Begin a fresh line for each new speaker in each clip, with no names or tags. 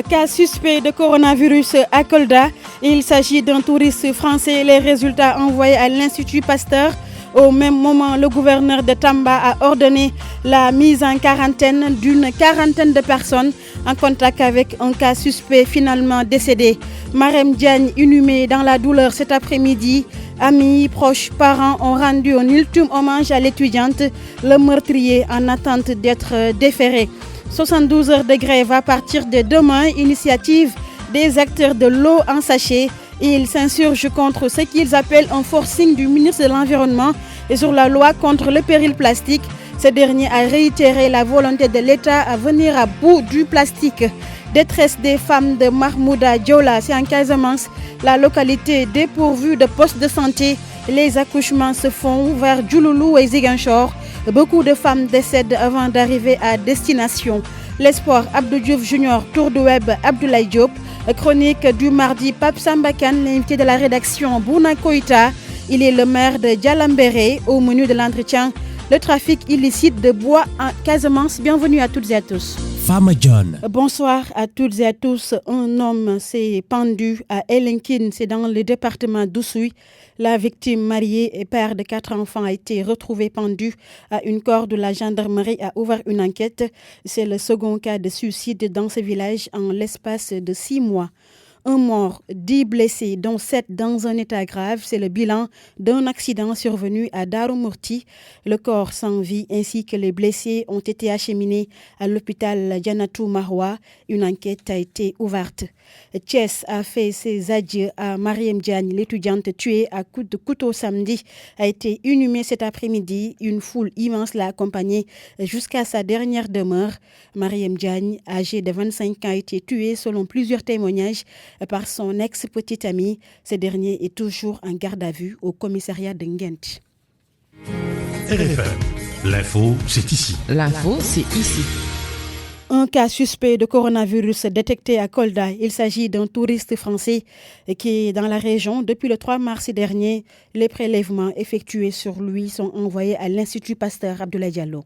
Cas suspect de coronavirus à Kolda. Il s'agit d'un touriste français. Les résultats envoyés à l'Institut Pasteur. Au même moment, le gouverneur de Tamba a ordonné la mise en quarantaine d'une quarantaine de personnes en contact avec un cas suspect finalement décédé. Marème Diagne, inhumée dans la douleur cet après-midi. Amis, proches, parents ont rendu un ultime hommage à l'étudiante, le meurtrier en attente d'être déféré. 72 heures de grève à partir de demain, initiative des acteurs de l'eau en sachet. Ils s'insurgent contre ce qu'ils appellent un forcing du ministre de l'Environnement et sur la loi contre le péril plastique. Ce dernier a réitéré la volonté de l'État à venir à bout du plastique. Détresse des femmes de Mahmouda Diola, c'est en Casamance, la localité dépourvue de postes de santé. Les accouchements se font vers Djouloulou et Ziguinchor. Beaucoup de femmes décèdent avant d'arriver à destination. L'espoir Abdou Diouf Junior, tour de web Abdoulaye Diop. Chronique du mardi, Pape Sambakan, l'invité de la rédaction Bouna Koïta. Il est le maire de Djalambéré. Au menu de l'entretien, le trafic illicite de bois en Casamance. Bienvenue à toutes et à tous.
Fama John.
Bonsoir à toutes et à tous. Un homme s'est pendu à Elenkin, c'est dans le département d'Oussouy. La victime, mariée et père de 4 enfants, a été retrouvée pendue à une corde. La gendarmerie a ouvert une enquête. C'est le second cas de suicide dans ce village en l'espace de 6 mois. Un mort, 10 blessés, dont 7 dans un état grave. C'est le bilan d'un accident survenu à Darou-Mourti. Le corps sans vie ainsi que les blessés ont été acheminés à l'hôpital Janatou Maroua. Une enquête a été ouverte. Thiès a fait ses adieux à Mariem Diagne, l'étudiante tuée à coups de couteau samedi, a été inhumée cet après-midi. Une foule immense l'a accompagnée jusqu'à sa dernière demeure. Mariem Diagne, âgée de 25 ans, a été tuée selon plusieurs témoignages par son ex-petite amie. Ce dernier est toujours en garde à vue au commissariat de Nguent.
RFM, l'info, c'est ici.
L'info, c'est ici.
Un cas suspect de coronavirus détecté à Kolda. Il s'agit d'un touriste français qui est dans la région depuis le 3 mars dernier. Les prélèvements effectués sur lui sont envoyés à l'Institut Pasteur Abdoulaye Diallo.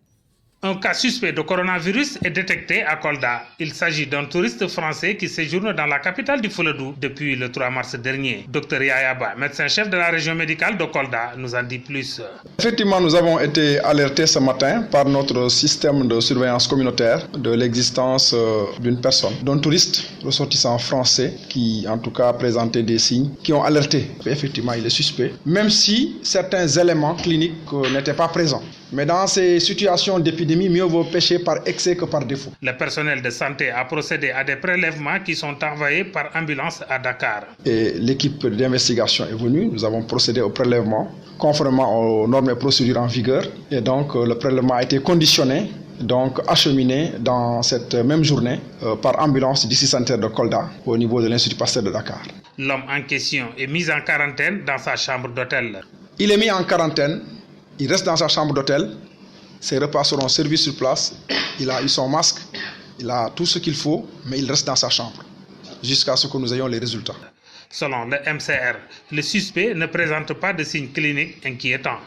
Un cas suspect de coronavirus est détecté à Kolda. Il s'agit d'un touriste français qui séjourne dans la capitale du Fouladou depuis le 3 mars dernier. Dr Yayaba, médecin-chef de la région médicale de Kolda, nous en dit plus.
Effectivement, nous avons été alertés ce matin par notre système de surveillance communautaire de l'existence d'une personne, d'un touriste ressortissant français qui en tout cas présentait des signes qui ont alerté. Effectivement, il est suspect, même si certains éléments cliniques n'étaient pas présents. Mais dans ces situations d'épidémie, mieux vaut pécher par excès que par défaut.
Le personnel de santé a procédé à des prélèvements qui sont envoyés par ambulance à Dakar.
Et l'équipe d'investigation est venue. Nous avons procédé au prélèvement conformément aux normes et procédures en vigueur. Et donc le prélèvement a été conditionné, donc acheminé dans cette même journée par ambulance du centre de Kolda au niveau de l'Institut Pasteur de Dakar.
L'homme en question est mis en quarantaine dans sa chambre d'hôtel.
Il est mis en quarantaine. Il reste dans sa chambre d'hôtel, ses repas seront servis sur place, il a eu son masque, il a tout ce qu'il faut, mais il reste dans sa chambre jusqu'à ce que nous ayons les résultats.
Selon le MCR, le suspect ne présente pas de signes cliniques inquiétants.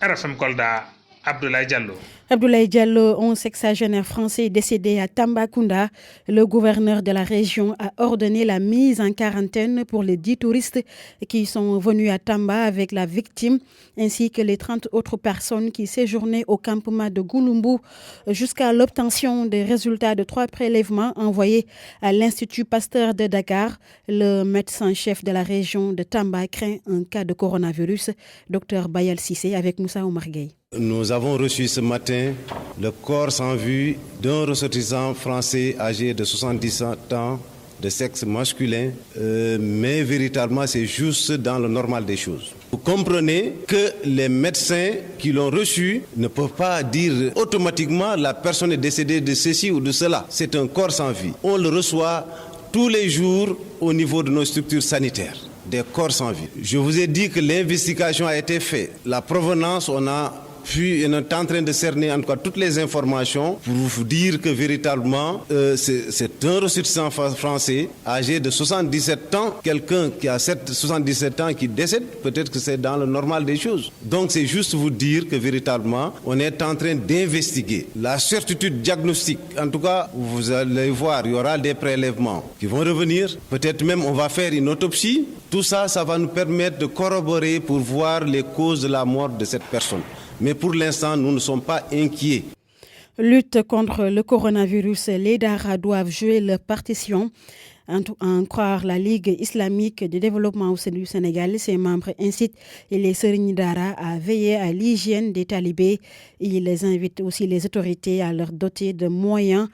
RFM Kolda, Abdoulaye Diallo.
Abdoulaye Diallo, un sexagénaire français décédé à Tambacounda. Le gouverneur de la région a ordonné la mise en quarantaine pour les 10 touristes qui sont venus à Tamba avec la victime, ainsi que les 30 autres personnes qui séjournaient au campement de Gouloumbou jusqu'à l'obtention des résultats de 3 prélèvements envoyés à l'Institut Pasteur de Dakar. Le médecin-chef de la région de Tamba craint un cas de coronavirus. Dr Bayal Sissé avec Moussa Oumar Gueye.
Nous avons reçu ce matin le corps sans vie d'un ressortissant français âgé de 77 ans, de sexe masculin, mais véritablement c'est juste dans le normal des choses. Vous comprenez que les médecins qui l'ont reçu ne peuvent pas dire automatiquement la personne est décédée de ceci ou de cela. C'est un corps sans vie. On le reçoit tous les jours au niveau de nos structures sanitaires. Des corps sans vie. Je vous ai dit que l'investigation a été faite. La provenance, on a puis on est en train de cerner en tout cas toutes les informations pour vous dire que véritablement c'est un ressortissant français âgé de 77 ans. Quelqu'un qui a 77 ans qui décède, peut-être que c'est dans le normal des choses. Donc c'est juste vous dire que véritablement on est en train d'investiguer. La certitude diagnostique, en tout cas vous allez voir, il y aura des prélèvements qui vont revenir. Peut-être même on va faire une autopsie. Tout ça, ça va nous permettre de corroborer pour voir les causes de la mort de cette personne. Mais pour l'instant, nous ne sommes pas inquiets.
Lutte contre le coronavirus, les Dara doivent jouer leur partition. En croire la Ligue islamique de développement au sein du Sénégal, ses membres incitent les Serigne Dara à veiller à l'hygiène des talibés. Ils invitent aussi les autorités à leur doter de moyens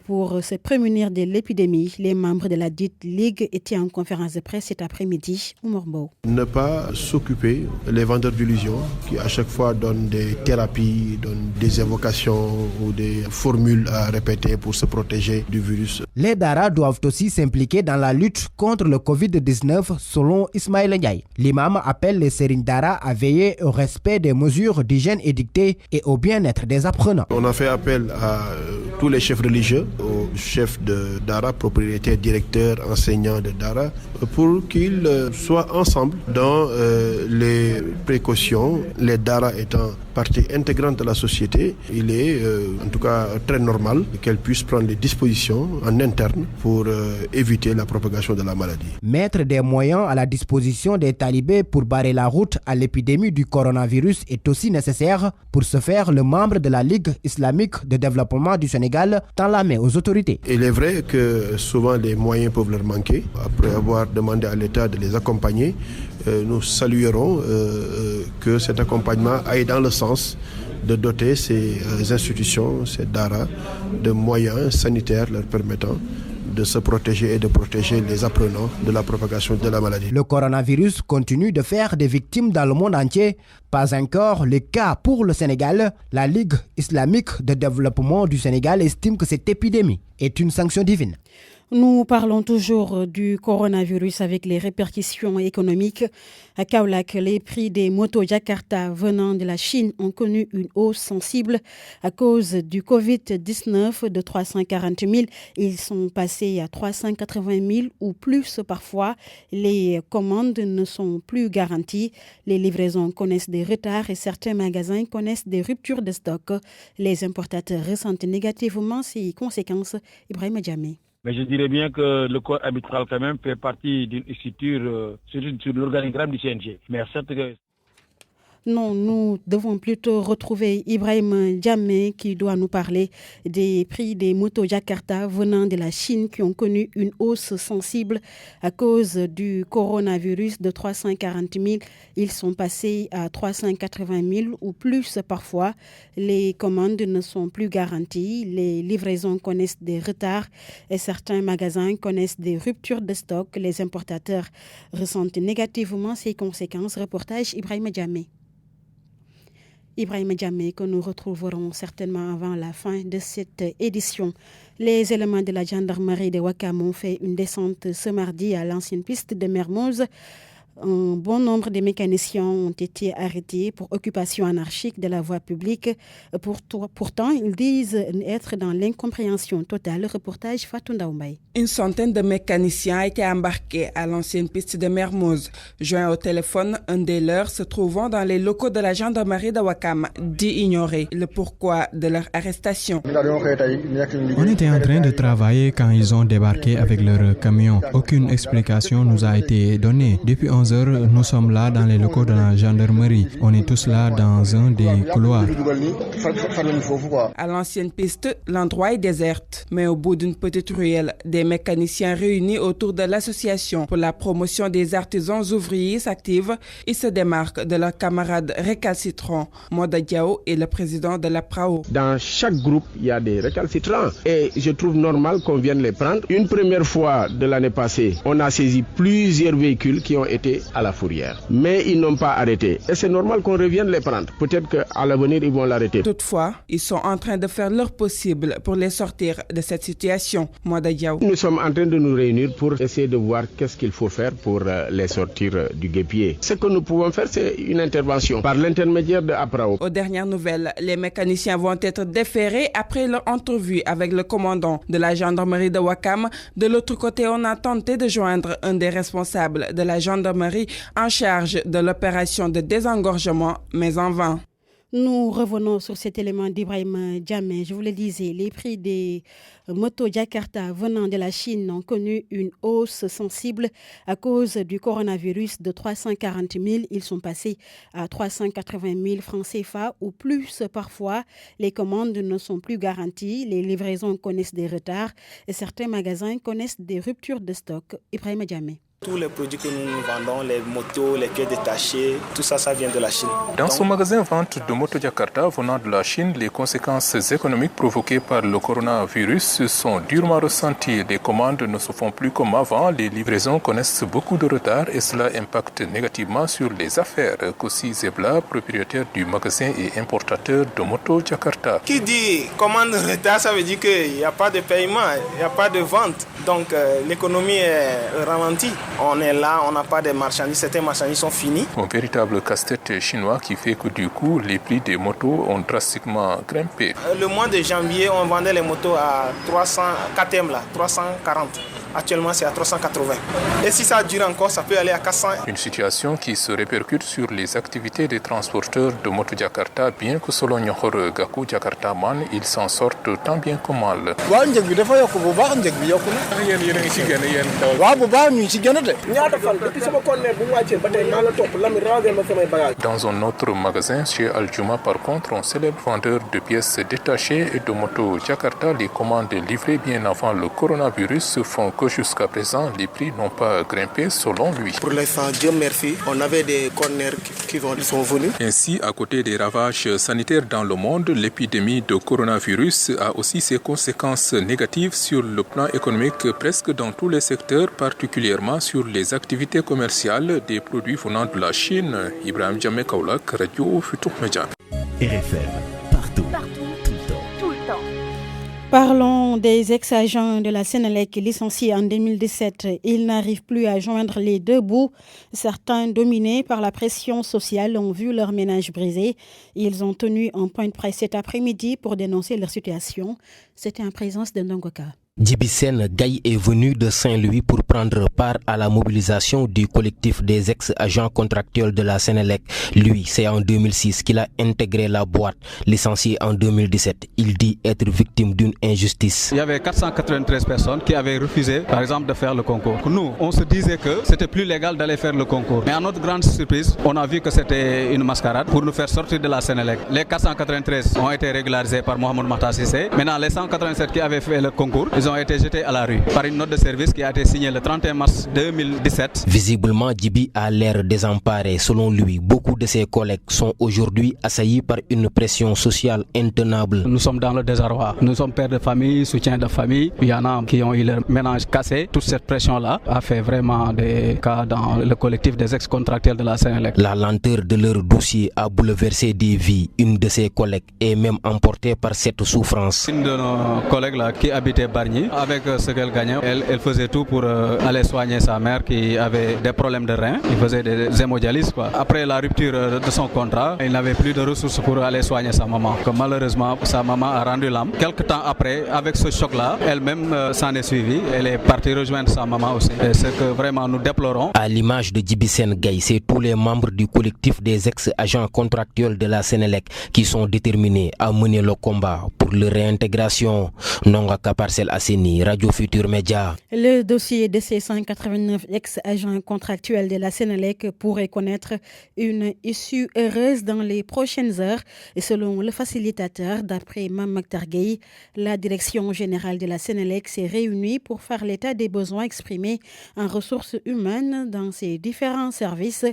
pour se prémunir de l'épidémie. Les membres de la dite Ligue étaient en conférence de presse cet après-midi au Morbo.
Ne pas s'occuper les vendeurs d'illusions qui à chaque fois donnent des thérapies, donnent des évocations ou des formules à répéter pour se protéger du virus.
Les Dara doivent aussi s'impliquer dans la lutte contre le Covid-19 selon Ismaël Ndiaye. L'imam appelle les Serigne Dara à veiller au respect des mesures d'hygiène édictées et au bien-être des apprenants.
On a fait appel à tous les chefs religieux, aux chefs de Dara, propriétaires, directeurs, enseignants de Dara, pour qu'ils soient ensemble dans les précautions. Les Dara étant partie intégrante de la société, il est en tout cas très normal qu'elles puissent prendre les dispositions en interne pour éviter la propagation de la maladie.
Mettre des moyens à la disposition des talibés pour barrer la route à l'épidémie du coronavirus est aussi nécessaire. Pour ce faire, le membre de la Ligue islamique de développement du Sénégal tend la main aux autorités.
Il est vrai que souvent les moyens peuvent leur manquer. Après avoir demandé à l'État de les accompagner, nous saluerons que cet accompagnement aille dans le sens de doter ces institutions, ces Dara, de moyens sanitaires leur permettant de se protéger et de protéger les apprenants de la propagation de la maladie.
Le coronavirus continue de faire des victimes dans le monde entier. Pas encore le cas pour le Sénégal. La Ligue islamique de développement du Sénégal estime que cette épidémie est une sanction divine.
Nous parlons toujours du coronavirus avec les répercussions économiques. À Kaolack, les prix des motos Jakarta venant de la Chine ont connu une hausse sensible à cause du Covid-19 de 340 000. Ils sont passés à 380 000 ou plus parfois. Les commandes ne sont plus garanties. Les livraisons connaissent des retards et certains magasins connaissent des ruptures de stock. Les importateurs ressentent négativement ces conséquences. Ibrahim Djamé.
Mais je dirais bien que le corps arbitral quand même fait partie d'une structure sur l'organigramme du CNG. Mais certes que...
Non, nous devons plutôt retrouver Ibrahim Djamé qui doit nous parler des prix des motos Jakarta venant de la Chine qui ont connu une hausse sensible à cause du coronavirus de 340 000. Ils sont passés à 380 000 ou plus parfois. Les commandes ne sont plus garanties. Les livraisons connaissent des retards et certains magasins connaissent des ruptures de stock. Les importateurs ressentent négativement ces conséquences. Reportage Ibrahim Djamé. Ibrahim Djamé, que nous retrouverons certainement avant la fin de cette édition. Les éléments de la gendarmerie de Ouakam ont fait une descente ce mardi à l'ancienne piste de Mermoz. Un bon nombre de mécaniciens ont été arrêtés pour occupation anarchique de la voie publique. Pourtant, ils disent être dans l'incompréhension totale. Reportage Fatou Ndaoumbaye.
Une centaine de mécaniciens a été embarqués à l'ancienne piste de Mermoz. Joint au téléphone, un des leurs se trouvant dans les locaux de la gendarmerie de Ouakam dit ignorer le pourquoi de leur arrestation.
On était en train de travailler quand ils ont débarqué avec leur camion. Aucune explication nous a été donnée. Depuis 11 heures, nous sommes là dans les locaux de la gendarmerie. On est tous là dans un des couloirs.
À l'ancienne piste, l'endroit est déserte. Mais au bout d'une petite ruelle, des mécaniciens réunis autour de l'association pour la promotion des artisans ouvriers s'activent. Ils se démarquent de leurs camarades récalcitrants. Moda Diao est le président de la PRAO.
Dans chaque groupe, il y a des récalcitrants. Et je trouve normal qu'on vienne les prendre. Une première fois de l'année passée, on a saisi plusieurs véhicules qui ont été jeter à la fourrière. Mais ils n'ont pas arrêté. Et c'est normal qu'on revienne les prendre. Peut-être qu'à l'avenir, ils vont l'arrêter.
Toutefois, ils sont en train de faire leur possible pour les sortir de cette situation. Moada Diaw.
Nous sommes en train de nous réunir pour essayer de voir qu'est-ce qu'il faut faire pour les sortir du guêpier. Ce que nous pouvons faire, c'est une intervention par l'intermédiaire de APRAO.
Aux dernières nouvelles, les mécaniciens vont être déférés après leur entrevue avec le commandant de la gendarmerie de Ouakam. De l'autre côté, on a tenté de joindre un des responsables de la gendarmerie en charge de l'opération de désengorgement, mais en vain.
Nous revenons sur cet élément d'Ibrahim Djamé. Je vous le disais, les prix des motos Jakarta venant de la Chine ont connu une hausse sensible à cause du coronavirus de 340 000. Ils sont passés à 380 000 francs CFA ou plus parfois. Les commandes ne sont plus garanties, les livraisons connaissent des retards et certains magasins connaissent des ruptures de stock. Ibrahim Djamé.
Tous les produits que nous vendons, les motos, les quais détachés, tout ça, ça vient de la Chine.
Dans son magasin vente de motos Jakarta venant de la Chine, les conséquences économiques provoquées par le coronavirus sont durement ressenties. Les commandes ne se font plus comme avant, les livraisons connaissent beaucoup de retard et cela impacte négativement sur les affaires. Kossi Zebla, propriétaire du magasin et importateur de motos Jakarta.
Qui dit commande retard, ça veut dire qu'il n'y a pas de paiement, il n'y a pas de vente. Donc l'économie est ralentie. On est là, on n'a pas de marchandises, certaines marchandises sont finies.
Un véritable casse-tête chinois qui fait que du coup, les prix des motos ont drastiquement grimpé.
Le mois de janvier, on vendait les motos à 300, KTM là, 340. Actuellement, c'est à 380. Et si ça dure encore, ça peut aller à 400.
Une situation qui se répercute sur les activités des transporteurs de moto Jakarta, bien que selon Nyokhor Gakou Jakartaman, ils s'en sortent tant bien que mal. Dans un autre magasin, chez Aljuma, par contre, un célèbre vendeur de pièces détachées et de moto Jakarta, les commandes livrées bien avant le coronavirus font que jusqu'à présent, les prix n'ont pas grimpé selon lui.
Pour l'instant, Dieu merci, on avait des conteneurs qui sont venus.
Ainsi, à côté des ravages sanitaires dans le monde, l'épidémie de coronavirus a aussi ses conséquences négatives sur le plan économique presque dans tous les secteurs, particulièrement sur les activités commerciales des produits venant de la Chine. Ibrahim Djamé Kaulak, Radio Futur Média.
RFM, partout.
Parlons des ex-agents de la Sénélec licenciés en 2017. Ils n'arrivent plus à joindre les deux bouts. Certains, dominés par la pression sociale, ont vu leur ménage brisé. Ils ont tenu un point de presse cet après-midi pour dénoncer leur situation. C'était en présence de Ndongoka.
Djibisen Gaye est venu de Saint-Louis pour prendre part à la mobilisation du collectif des ex-agents contractuels de la Sénélec. Lui, c'est en 2006 qu'il a intégré la boîte, licencié en 2017. Il dit être victime d'une injustice.
Il y avait 493 personnes qui avaient refusé, par exemple, de faire le concours. Nous, on se disait que c'était plus légal d'aller faire le concours. Mais à notre grande surprise, on a vu que c'était une mascarade pour nous faire sortir de la Sénélec. Les 493 ont été régularisés par Mohamed Makhtar Cissé. Maintenant, les 187 qui avaient fait le concours, ils ont été jetés à la rue par une note de service qui a été signée le 31 mars 2017.
Visiblement, Djibi a l'air désemparé. Selon lui, beaucoup de ses collègues sont aujourd'hui assaillis par une pression sociale intenable.
Nous sommes dans le désarroi. Nous sommes pères de famille, soutiens de famille. Il y en a qui ont eu leur ménage cassé. Toute cette pression-là a fait vraiment des cas dans le collectif des ex-contractuels de la Sénélec.
La lenteur de leur dossier a bouleversé des vies. Une de ses collègues est même emportée par cette souffrance.
Une de nos collègues là, qui habitait Bargny, avec ce qu'elle gagnait, elle faisait tout pour aller soigner sa mère qui avait des problèmes de reins. Il faisait des hémodialyses. Après la rupture de son contrat, il n'avait plus de ressources pour aller soigner sa maman. Malheureusement, sa maman a rendu l'âme. Quelque temps après, avec ce choc-là, elle-même s'en est suivie. Elle est partie rejoindre sa maman aussi. Et ce que vraiment nous déplorons.
À l'image de Djibisen Gaye, c'est tous les membres du collectif des ex-agents contractuels de la Sénélec qui sont déterminés à mener le combat pour leur réintégration. Nongaka Parcel Asseni, Radio Futur Média.
Le dossier de ces 189 ex-agents contractuels de la Sénélec pourrait connaître une issue heureuse dans les prochaines heures. Et selon le facilitateur, d'après Mame Makhtar Gueye, la direction générale de la Sénélec s'est réunie pour faire l'état des besoins exprimés en ressources humaines dans ses différents services.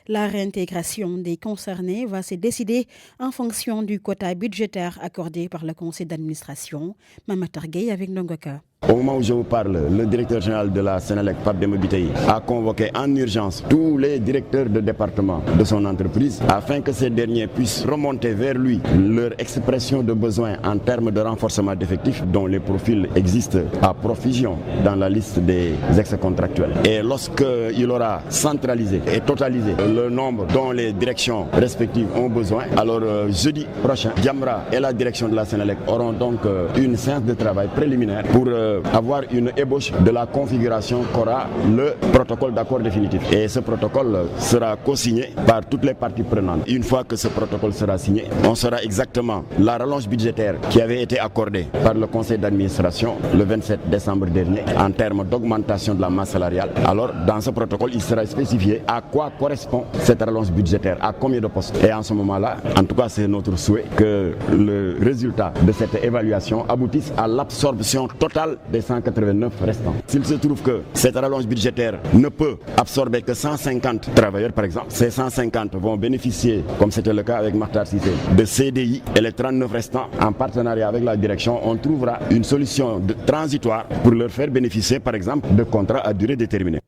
La réintégration des concernés va se décider en fonction du quota budgétaire accordé par le conseil d'administration. Mame Makhtar Gueye avec Ndongoka.
Au moment où je vous parle, le directeur général de la Sénélec, Pape Demba Bitèye, a convoqué en urgence tous les directeurs de département de son entreprise afin que ces derniers puissent remonter vers lui leur expression de besoin en termes de renforcement d'effectifs dont les profils existent à profusion dans la liste des ex-contractuels. Et lorsqu'il aura centralisé et totalisé le nombre dont les directions respectives ont besoin, alors jeudi prochain, Jamra et la direction de la Sénélec auront donc une séance de travail préliminaire pour avoir une ébauche de la configuration qu'aura le protocole d'accord définitif. Et ce protocole sera co-signé par toutes les parties prenantes. Une fois que ce protocole sera signé, on saura exactement la rallonge budgétaire qui avait été accordée par le conseil d'administration le 27 décembre dernier en termes d'augmentation de la masse salariale. Alors dans ce protocole, il sera spécifié à quoi correspond cette rallonge budgétaire, à combien de postes. Et en ce moment-là, en tout cas c'est notre souhait que le résultat de cette évaluation aboutisse à l'absorption totale des 189 restants. S'il se trouve que cette rallonge budgétaire ne peut absorber que 150 travailleurs par exemple, ces 150 vont bénéficier, comme c'était le cas avec Makhtar Cissé, de CDI et les 39 restants en partenariat avec la direction, on trouvera une solution transitoire pour leur faire bénéficier par exemple de contrats à durée déterminée.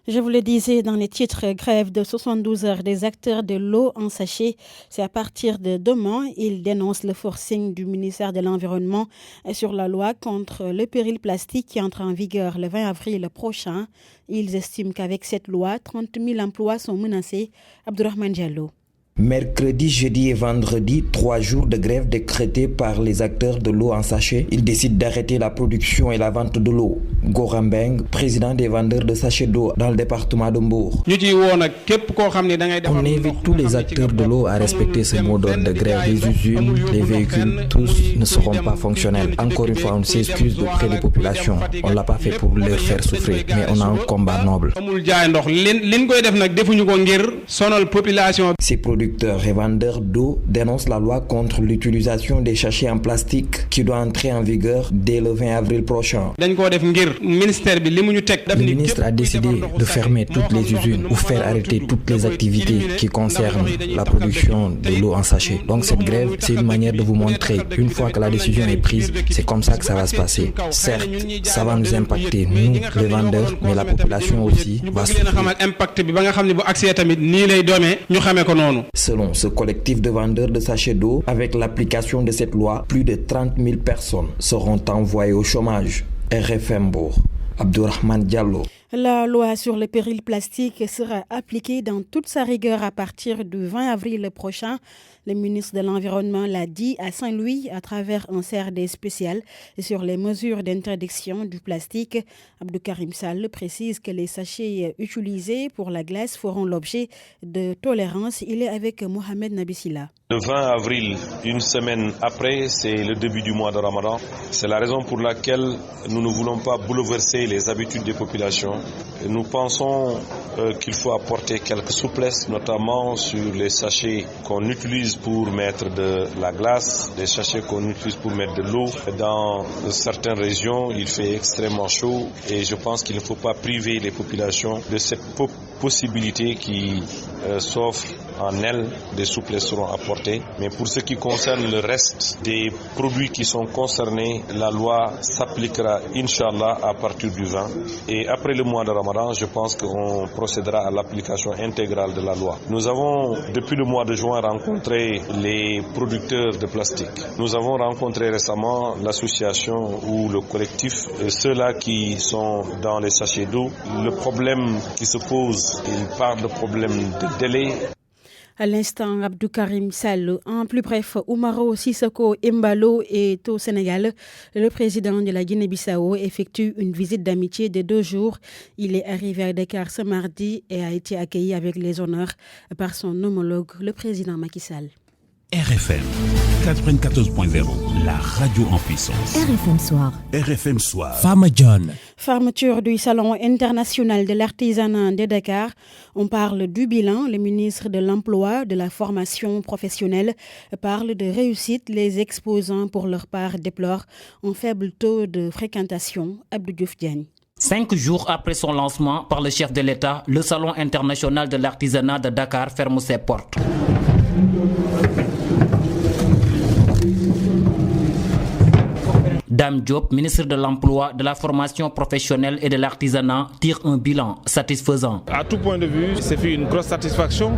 Je vous le disais dans les titres, grève de 72 heures des acteurs de l'eau en sachet. C'est à partir de demain. Ils dénoncent le forcing du ministère de l'Environnement sur la loi contre le péril plastique qui entre en vigueur le 20 avril prochain. Ils estiment qu'avec cette loi, 30 000 emplois sont menacés. Abdourahmane Diallo.
Mercredi, jeudi et vendredi, 3 jours de grève décrétés par les acteurs de l'eau en sachet. Ils décident d'arrêter la production et la vente de l'eau. Gorambeng, président des vendeurs de sachets d'eau dans le département de Mbour.
On invite tous les acteurs de l'eau à respecter ce mot d'ordre de grève. Les usines, les véhicules, tous ne seront pas fonctionnels. Encore une fois, on s'excuse auprès des populations. On ne l'a pas fait pour leur faire souffrir, mais on a un combat noble. Ces producteurs et vendeurs d'eau dénoncent la loi contre l'utilisation des sachets en plastique qui doit entrer en vigueur dès le 20 avril prochain. Le ministre a décidé de fermer toutes les usines ou faire arrêter toutes les activités qui concernent la production de l'eau en sachet. Donc cette grève, c'est une manière de vous montrer, une fois que la décision est prise, c'est comme ça que ça va se passer. Certes, ça va nous impacter, nous, les vendeurs, mais la population aussi va souffrir. Selon ce collectif de vendeurs de sachets d'eau, avec l'application de cette loi, plus de 30 000 personnes seront envoyées au chômage. RFM Mbour, Abdourahmane Diallo.
La loi sur le péril plastique sera appliquée dans toute sa rigueur à partir du 20 avril prochain. Le ministre de l'Environnement l'a dit à Saint-Louis à travers un CRD spécial sur les mesures d'interdiction du plastique. Abdou Karim Sall précise que les sachets utilisés pour la glace feront l'objet de tolérance. Il est avec Mohamed Nabissila.
Le 20 avril, une semaine après, c'est le début du mois de Ramadan. C'est la raison pour laquelle nous ne voulons pas bouleverser les habitudes des populations. Nous pensons qu'il faut apporter quelques souplesses, notamment sur les sachets qu'on utilise pour mettre de la glace, des sachets qu'on utilise pour mettre de l'eau. Dans certaines régions, il fait extrêmement chaud et je pense qu'il ne faut pas priver les populations de cette possibilité qui s'offre en elles. Des souplesses seront apportées. Mais pour ce qui concerne le reste des produits qui sont concernés, la loi s'appliquera, Inch'Allah, à partir du 20. Et après le mois de Ramadan, je pense qu'on procédera à l'application intégrale de la loi. Nous avons, depuis le mois de juin, rencontré les producteurs de plastique. Nous avons rencontré récemment l'association ou le collectif, ceux-là qui sont dans les sachets d'eau. Le problème qui se pose, il parle de problème de délai.
À l'instant, Abdou Karim Sall. En plus bref, Oumaro Sissoko Embalo est au Sénégal. Le président de la Guinée-Bissau effectue une visite d'amitié de 2 jours. Il est arrivé à Dakar ce mardi et a été accueilli avec les honneurs par son homologue, le président Macky Sall.
RFM 94.0, la radio en puissance.
RFM Soir.
RFM Soir.
Fama John.
Fermeture du Salon international de l'artisanat de Dakar. On parle du bilan. Le ministre de l'Emploi, de la formation professionnelle parle de réussite. Les exposants, pour leur part, déplorent un faible taux de fréquentation. Abdou Diouf Diagne.
5 jours après son lancement par le chef de l'État, le Salon international de l'artisanat de Dakar ferme ses portes. Dame Diop, ministre de l'Emploi, de la formation professionnelle et de l'artisanat, tire un bilan satisfaisant.
À tout point de vue, c'est une grosse satisfaction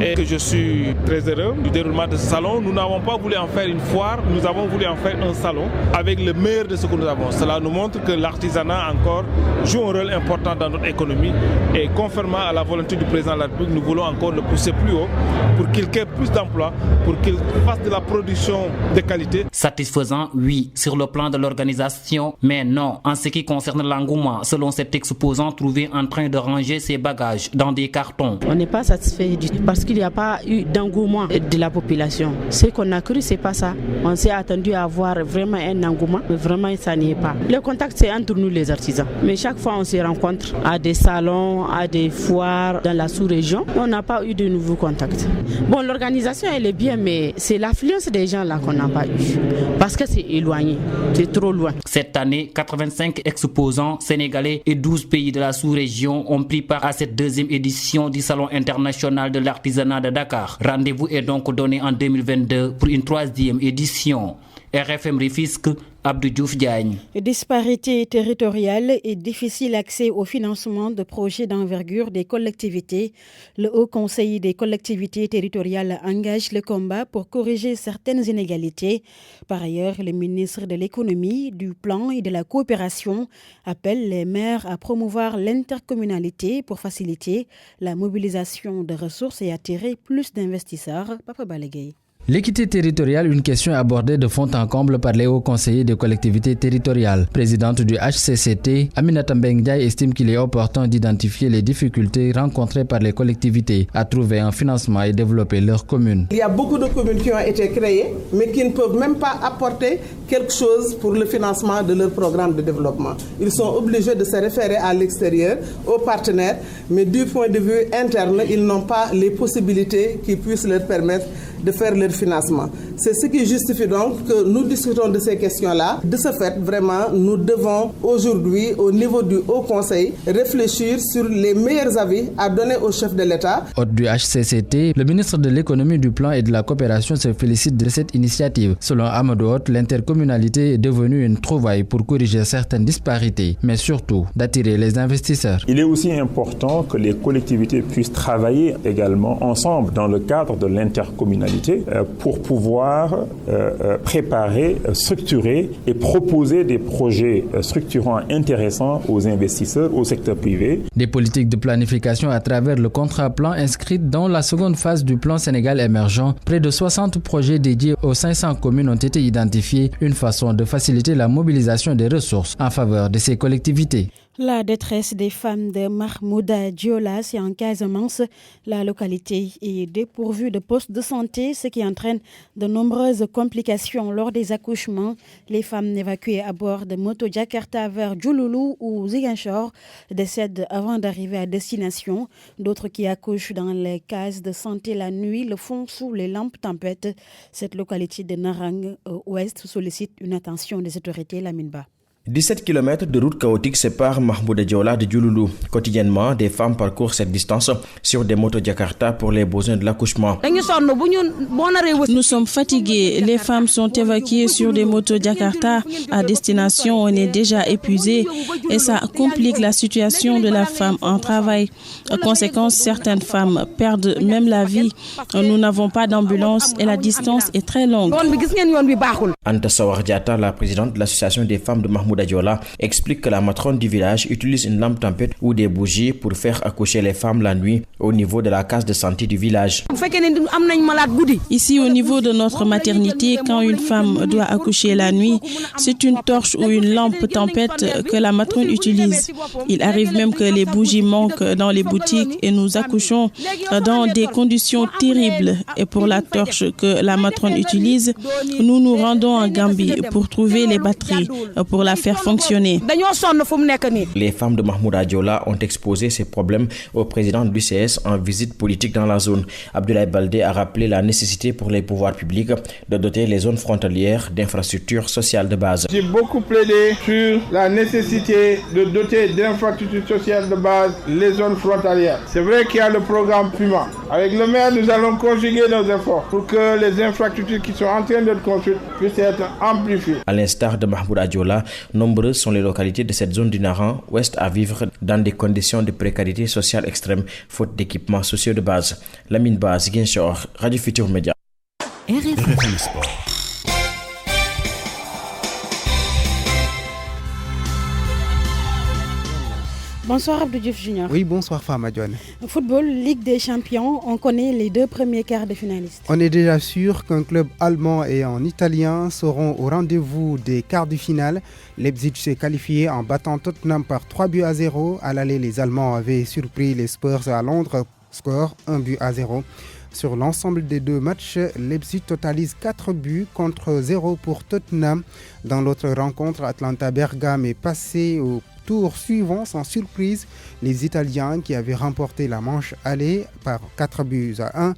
et que je suis très heureux du déroulement de ce salon. Nous n'avons pas voulu en faire une foire, nous avons voulu en faire un salon avec le meilleur de ce que nous avons. Cela nous montre que l'artisanat encore joue un rôle important dans notre économie et conformément à la volonté du président de la République, nous voulons encore le pousser plus haut pour qu'il crée plus d'emplois, pour qu'il fasse de la production de qualité.
Satisfaisant, oui, sur le plan de l'organisation, mais non en ce qui concerne l'engouement, selon cet exposant trouvé en train de ranger ses bagages dans des cartons.
On n'est pas satisfait du tout parce qu'il n'y a pas eu d'engouement de la population. Ce qu'on a cru, c'est pas ça. On s'est attendu à avoir vraiment un engouement, mais vraiment ça n'y est pas. Le contact, c'est entre nous les artisans. Mais chaque fois, on se rencontre à des salons, à des foires dans la sous-région. On n'a pas eu de nouveaux contacts. Bon, l'organisation, elle est bien, mais c'est l'affluence des gens là qu'on n'a pas eu. Parce que c'est éloigné, c'est trop loin.
Cette année, 85 exposants sénégalais et 12 pays de la sous-région ont pris part à cette deuxième édition du Salon international de l'artisanat de Dakar. Rendez-vous est donc donné en 2022 pour une troisième édition. RFM Rufisque, Abdou Diouf Diagne.
Disparité territoriale et difficile accès au financement de projets d'envergure des collectivités. Le Haut Conseil des collectivités territoriales engage le combat pour corriger certaines inégalités. Par ailleurs, le ministre de l'Économie, du Plan et de la Coopération appelle les maires à promouvoir l'intercommunalité pour faciliter la mobilisation de ressources et attirer plus d'investisseurs. Papa Balegay.
L'équité territoriale, une question abordée de fond en comble par les hauts conseillers des collectivités territoriales. Présidente du HCCT, Aminata Mbengue Ndiaye estime qu'il est opportun d'identifier les difficultés rencontrées par les collectivités à trouver un financement et développer leurs communes.
Il y a beaucoup de communes qui ont été créées, mais qui ne peuvent même pas apporter quelque chose pour le financement de leur programme de développement. Ils sont obligés de se référer à l'extérieur, aux partenaires, mais du point de vue interne, ils n'ont pas les possibilités qui puissent leur permettre de faire leur financement. C'est ce qui justifie donc que nous discutons de ces questions-là. De ce fait, vraiment, nous devons aujourd'hui, au niveau du Haut Conseil, réfléchir sur les meilleurs avis à donner au chef de l'État.
Hôte du HCCT, le ministre de l'Économie, du Plan et de la Coopération se félicite de cette initiative. Selon Amadou Hott, l'intercommunalité est devenue une trouvaille pour corriger certaines disparités, mais surtout d'attirer les investisseurs.
Il est aussi important que les collectivités puissent travailler également ensemble dans le cadre de l'intercommunalité pour pouvoir préparer, structurer et proposer des projets structurants intéressants aux investisseurs, au secteur privé.
Des politiques de planification à travers le contrat plan inscrit dans la seconde phase du plan Sénégal émergent. Près de 60 projets dédiés aux 500 communes ont été identifiés, une façon de faciliter la mobilisation des ressources en faveur de ces collectivités.
La détresse des femmes de Mahmouda Diola, c'est en Casamance. La localité est dépourvue de postes de santé, ce qui entraîne de nombreuses complications lors des accouchements. Les femmes évacuées à bord de moto Jakarta vers Djouloulou ou Ziguinchor décèdent avant d'arriver à destination. D'autres qui accouchent dans les cases de santé la nuit le font sous les lampes tempêtes. Cette localité de Narang ouest sollicite une attention des autorités. Laminba.
17 km de route chaotique séparent Mahmouda Diola de Djouloulou. Quotidiennement, des femmes parcourent cette distance sur des motos Jakarta pour les besoins de l'accouchement.
Nous sommes fatigués. Les femmes sont évacuées sur des motos Jakarta. À destination, on est déjà épuisé et ça complique la situation de la femme en travail. En conséquence, certaines femmes perdent même la vie. Nous n'avons pas d'ambulance et la distance est très longue.
Anta Sawar Diatta, la présidente de l'association des femmes de Mahmouda Diola, explique que la matrone du village utilise une lampe tempête ou des bougies pour faire accoucher les femmes la nuit au niveau de la case de santé du village.
Ici, au niveau de notre maternité, quand une femme doit accoucher la nuit, c'est une torche ou une lampe tempête que la matrone utilise. Il arrive même que les bougies manquent dans les boutiques et nous accouchons dans des conditions terribles. Et pour la torche que la matrone utilise, nous nous rendons en Gambie pour trouver les batteries. Pour la faire fonctionner.
Les femmes de Mahmouda Diola ont exposé ces problèmes au président de l'UCS en visite politique dans la zone. Abdoulaye Baldé a rappelé la nécessité pour les pouvoirs publics de doter les zones frontalières d'infrastructures sociales de base.
J'ai beaucoup plaidé sur la nécessité de doter d'infrastructures sociales de base les zones frontalières. C'est vrai qu'il y a le programme Puma. Avec le maire, nous allons conjuguer nos efforts pour que les infrastructures qui sont en train d'être construites puissent être amplifiées.
À l'instar de Mahmouda Diola, nombreuses sont les localités de cette zone du Naran ouest à vivre dans des conditions de précarité sociale extrême, faute d'équipements sociaux de base. Lamine Baz, Guinchor, Radio Futur Média.
RFM Sport.
Bonsoir Abdou Diouf Junior.
Oui, bonsoir Fama Dione.
Football, Ligue des Champions, on connaît les 2 premiers quarts de finalistes.
On est déjà sûr qu'un club allemand et un italien seront au rendez-vous des quarts de finale. Leipzig s'est qualifié en battant Tottenham par 3-0. À l'aller, les Allemands avaient surpris les Spurs à Londres, score 1-0. Sur l'ensemble des 2 matchs, Leipzig totalise 4 buts contre 0 pour Tottenham. Dans l'autre rencontre, Atlanta-Bergame est passé au tour suivant sans surprise. Les Italiens qui avaient remporté la manche aller par 4-1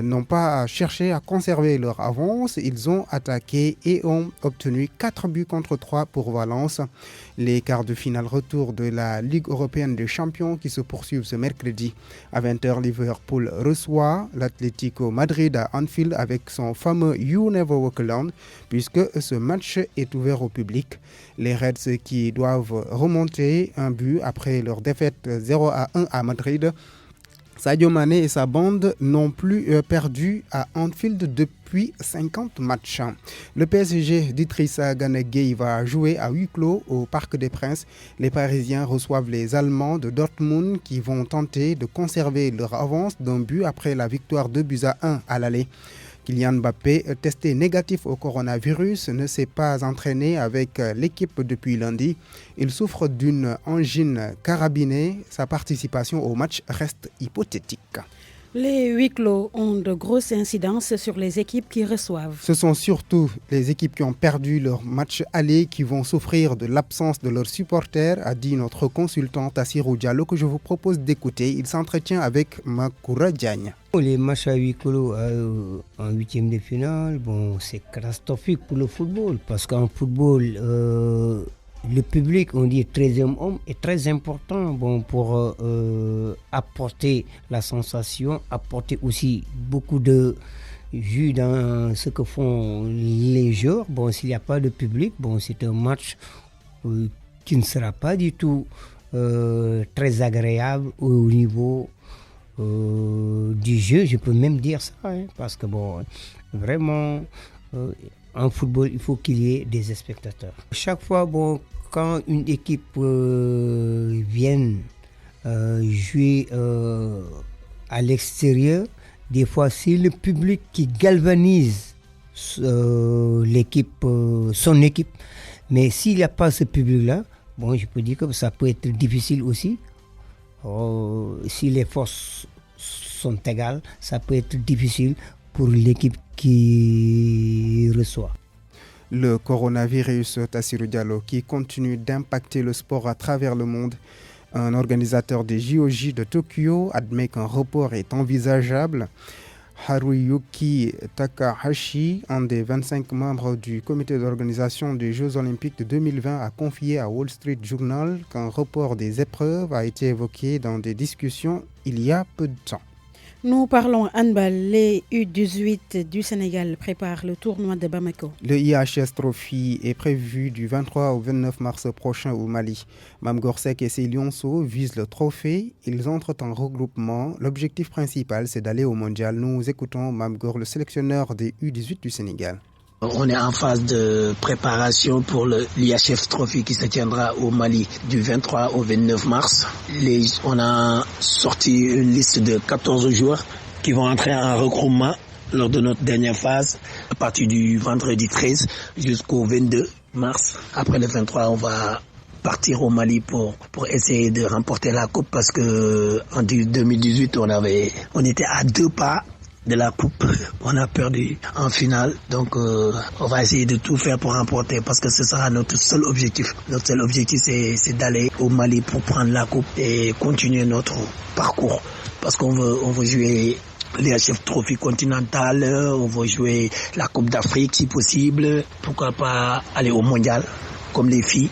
n'ont pas cherché à conserver leur avance. Ils ont attaqué et ont obtenu 4 buts contre 3 pour Valence. Les quarts de finale retour de la Ligue européenne des champions qui se poursuivent ce mercredi. À 20h, Liverpool reçoit l'Atlético Madrid à Anfield avec son fameux You Never Walk Alone, puisque ce match est ouvert au public. Les Reds qui doivent remonter un but après leur défaite 0-1 à Madrid. Sadio Mané et sa bande n'ont plus perdu à Anfield depuis 50 matchs. Le PSG d'Idrissa Gana Gueye va jouer à huis clos au Parc des Princes. Les Parisiens reçoivent les Allemands de Dortmund qui vont tenter de conserver leur avance d'un but après la victoire 2-1 à l'aller. Kylian Mbappé, testé négatif au coronavirus, ne s'est pas entraîné avec l'équipe depuis lundi. Il souffre d'une angine carabinée. Sa participation au match reste hypothétique.
Les huis clos ont de grosses incidences sur les équipes qui reçoivent.
Ce sont surtout les équipes qui ont perdu leur match aller qui vont souffrir de l'absence de leurs supporters, a dit notre consultant Tassirou Diallo que je vous propose d'écouter. Il s'entretient avec Makoura Diagne.
Les matchs à huis clos en huitième de finale, c'est catastrophique pour le football parce qu'en football, le public, on dit 13e homme, est très important pour apporter la sensation, apporter aussi beaucoup de jus dans ce que font les joueurs. S'il n'y a pas de public, c'est un match qui ne sera pas du tout très agréable au niveau du jeu, je peux même dire ça, parce que vraiment, en football, il faut qu'il y ait des spectateurs. Chaque fois, quand une équipe vient jouer à l'extérieur, des fois, c'est le public qui galvanise l'équipe, son équipe. Mais s'il n'y a pas ce public-là, je peux dire que ça peut être difficile aussi. Si les forces sont égales, ça peut être difficile pour l'équipe qui reçoit.
Le coronavirus, Tassirou Diallo, qui continue d'impacter le sport à travers le monde. Un organisateur des JOJ de Tokyo admet qu'un report est envisageable. Haruyuki Takahashi, un des 25 membres du comité d'organisation des Jeux Olympiques de 2020, a confié à Wall Street Journal qu'un report des épreuves a été évoqué dans des discussions il y a peu de temps.
Nous parlons handball. Les U18 du Sénégal préparent le tournoi de Bamako.
Le IHS Trophy est prévu du 23 au 29 mars prochain au Mali. Mam Gorsek et ses Lionceaux visent le trophée. Ils entrent en regroupement. L'objectif principal, c'est d'aller au mondial. Nous écoutons Mam Gor, le sélectionneur des U18 du Sénégal.
On est en phase de préparation pour l'IHF Trophy qui se tiendra au Mali du 23 au 29 mars. On a sorti une liste de 14 joueurs qui vont entrer en regroupement lors de notre dernière phase à partir du vendredi 13 jusqu'au 22 mars. Après le 23, on va partir au Mali pour essayer de remporter la coupe parce que en 2018, on était à 2 pas de la coupe. On a perdu en finale, donc on va essayer de tout faire pour remporter parce que ce sera notre seul objectif. Notre seul objectif, c'est d'aller au Mali pour prendre la coupe et continuer notre parcours parce qu'on veut jouer l'IHF Trophy continental, on veut jouer la Coupe d'Afrique si possible, pourquoi pas aller au mondial comme les filles.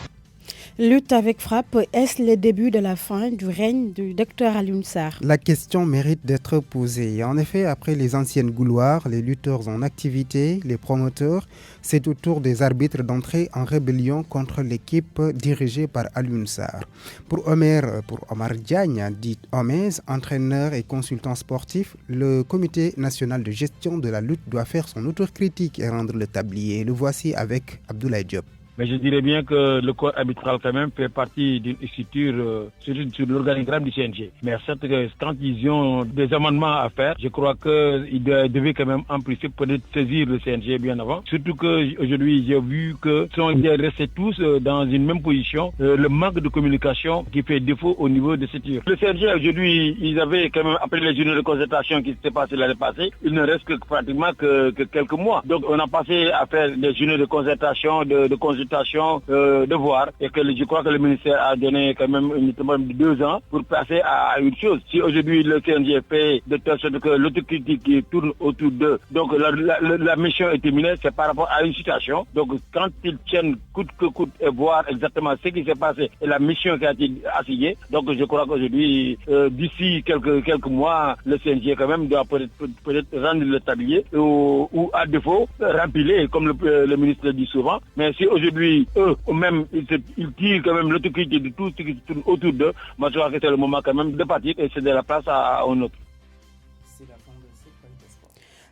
Lutte avec frappe, est-ce le début de la fin du règne du Dr Alioune Sarr?
La question mérite d'être posée. En effet, après les anciennes gouloirs, les lutteurs en activité, les promoteurs, c'est au tour des arbitres d'entrer en rébellion contre l'équipe dirigée par Alioune Sarr. Pour Omar Diagne, dit Omez, entraîneur et consultant sportif, le comité national de gestion de la lutte doit faire son autocritique et rendre le tablier. Le voici avec Abdoulaye Diop.
Mais je dirais bien que le corps arbitral quand même fait partie d'une structure sur l'organigramme du CNG. Mais certes, quand ils ont des amendements à faire, je crois qu'ils devaient quand même en principe peut-être saisir le CNG bien avant. Surtout qu'aujourd'hui, j'ai vu que sont restés tous dans une même position. Le manque de communication qui fait défaut au niveau de cette. Le CNG aujourd'hui, ils avaient quand même après les journées de concertation qui s'étaient passées l'année passée, il ne reste que pratiquement que quelques mois. Donc on a passé à faire des journées de concertation, de consultation, de voir, et que je crois que le ministère a donné quand même uniquement 2 ans pour passer à une chose. Si aujourd'hui le CNG fait de telle sorte que l'autocritique qui tourne autour d'eux, donc la mission est terminée, c'est par rapport à une situation. Donc quand ils tiennent coûte que coûte et voir exactement ce qui s'est passé et la mission qui a été assignée, donc je crois qu'aujourd'hui, d'ici quelques mois, le CNG quand même doit peut-être rendre le tablier ou à défaut rempiler, comme le ministre le dit souvent. Mais si aujourd'hui eux-mêmes, ils tirent quand même l'autocritique de tout ce qui se tourne autour d'eux. Moi, je crois que c'est le moment quand même de partir et c'est de la place à un autre.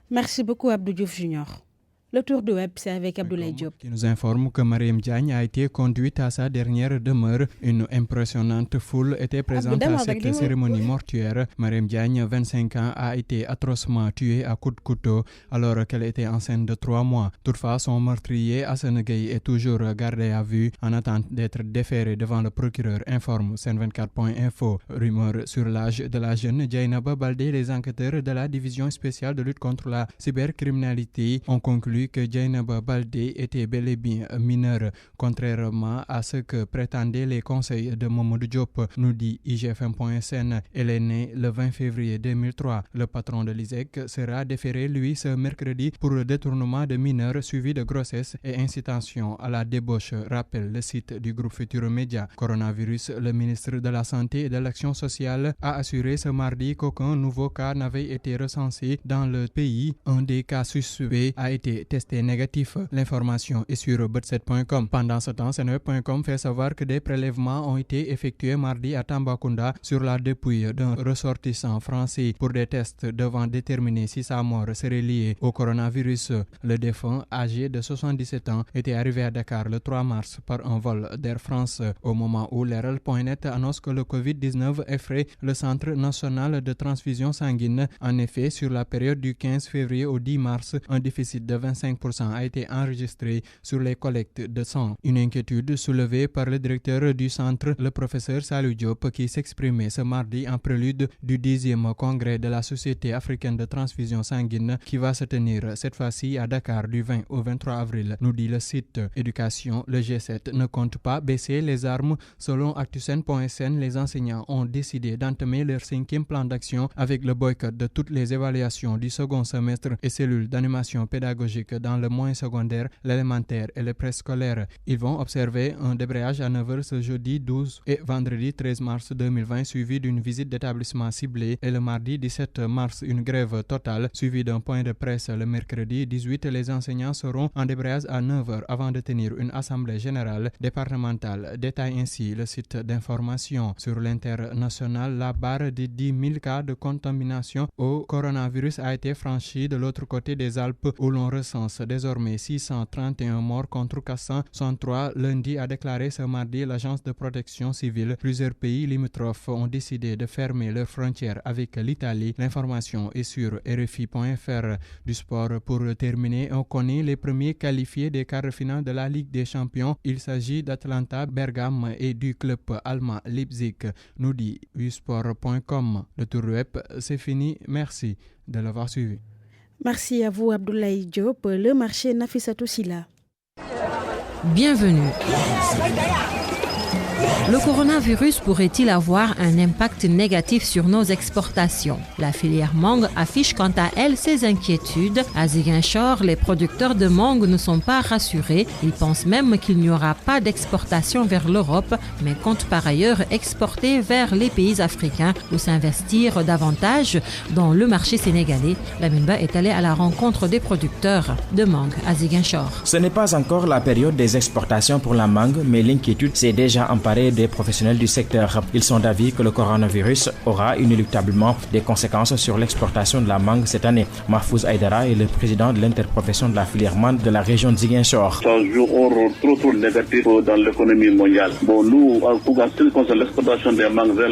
Merci beaucoup, Abdou Diouf Junior. Le tour de web, c'est avec Abdoulaye Diop.
Qui nous informe que Mariam Diagne a été conduite à sa dernière demeure. Une impressionnante foule était présente à cette cérémonie mortuaire. Mariam Diagne, 25 ans, a été atrocement tuée à coups de couteau alors qu'elle était enceinte de 3 mois. Toutefois, son meurtrier, Assane Gueye, est toujours gardé à vue en attente d'être déféré devant le procureur, informe Sen24.info. Rumeur sur l'âge de la jeune Dieynaba Baldé. Les enquêteurs de la division spéciale de lutte contre la cybercriminalité ont conclu que Dieynaba Baldé était bel et bien mineur, contrairement à ce que prétendaient les conseils de Mamadou Diop, nous dit IGFM.sn. Elle est née le 20 février 2003. Le patron de l'ISEC sera déféré, lui, ce mercredi pour le détournement de mineurs suivi de grossesse et incitation à la débauche, rappelle le site du groupe Futurs Médias. Coronavirus, le ministre de la Santé et de l'Action sociale a assuré ce mardi qu'aucun nouveau cas n'avait été recensé dans le pays. Un des cas suspects a été testé négatif. L'information est sur bet7.com. Pendant ce temps, Seneweb.com fait savoir que des prélèvements ont été effectués mardi à Tambacounda sur la dépouille d'un ressortissant français pour des tests devant déterminer si sa mort serait liée au coronavirus. Le défunt, âgé de 77 ans, était arrivé à Dakar le 3 mars par un vol d'Air France. Au moment où l'RL.net annonce que le Covid-19 effraie le Centre national de transfusion sanguine. En effet, sur la période du 15 février au 10 mars, un déficit de 25% a été enregistré sur les collectes de sang. Une inquiétude soulevée par le directeur du centre, le professeur Salou Diop, qui s'exprimait ce mardi en prélude du 10e congrès de la Société africaine de transfusion sanguine qui va se tenir cette fois-ci à Dakar du 20 au 23 avril, nous dit le site Éducation. Le G7 ne compte pas baisser les armes. Selon Actusen.sn, les enseignants ont décidé d'entamer leur 5e plan d'action avec le boycott de toutes les évaluations du second semestre et cellules d'animation pédagogique dans le moyen secondaire, l'élémentaire et le préscolaire. Ils vont observer un débrayage à 9h ce jeudi 12 et vendredi 13 mars 2020 suivi d'une visite d'établissement ciblée et le mardi 17 mars une grève totale suivie d'un point de presse. Le mercredi 18, les enseignants seront en débrayage à 9h avant de tenir une assemblée générale départementale. Détaille ainsi le site d'information. Sur l'international, la barre de 10 000 cas de contamination au coronavirus a été franchie de l'autre côté des Alpes où l'on recense désormais 631 morts contre 463 lundi, a déclaré ce mardi l'agence de protection civile. Plusieurs pays limitrophes ont décidé de fermer leurs frontières avec l'Italie. L'information est sur RFI.fr. Du sport pour terminer, on connaît les premiers qualifiés des quarts de finale de la Ligue des Champions. Il s'agit d'Atalanta Bergame et du club allemand Leipzig, nous dit usport.com. Le tour web, c'est fini. Merci de l'avoir suivi.
Merci à vous Abdoulaye Diop. Le marché Nafissatou Sila.
Bienvenue. Le coronavirus pourrait-il avoir un impact négatif sur nos exportations? La filière mangue affiche quant à elle ses inquiétudes. À Ziguinchor, les producteurs de mangue ne sont pas rassurés. Ils pensent même qu'il n'y aura pas d'exportation vers l'Europe, mais comptent par ailleurs exporter vers les pays africains ou s'investir davantage dans le marché sénégalais. Lamine Ba est allé à la rencontre des producteurs de mangue à Ziguinchor.
Ce n'est pas encore la période des exportations pour la mangue, mais l'inquiétude s'est déjà emparée des professionnels du secteur. Ils sont d'avis que le coronavirus aura inéluctablement des conséquences sur l'exportation de la mangue cette année. Mahfouz Aïdara est le président de l'interprofession de la filière mangue de la région de Ziguinchor.
Ça joue un rôle trop négatif dans l'économie mondiale. Bon, nous, pour ce qui concerne l'exportation des mangues vers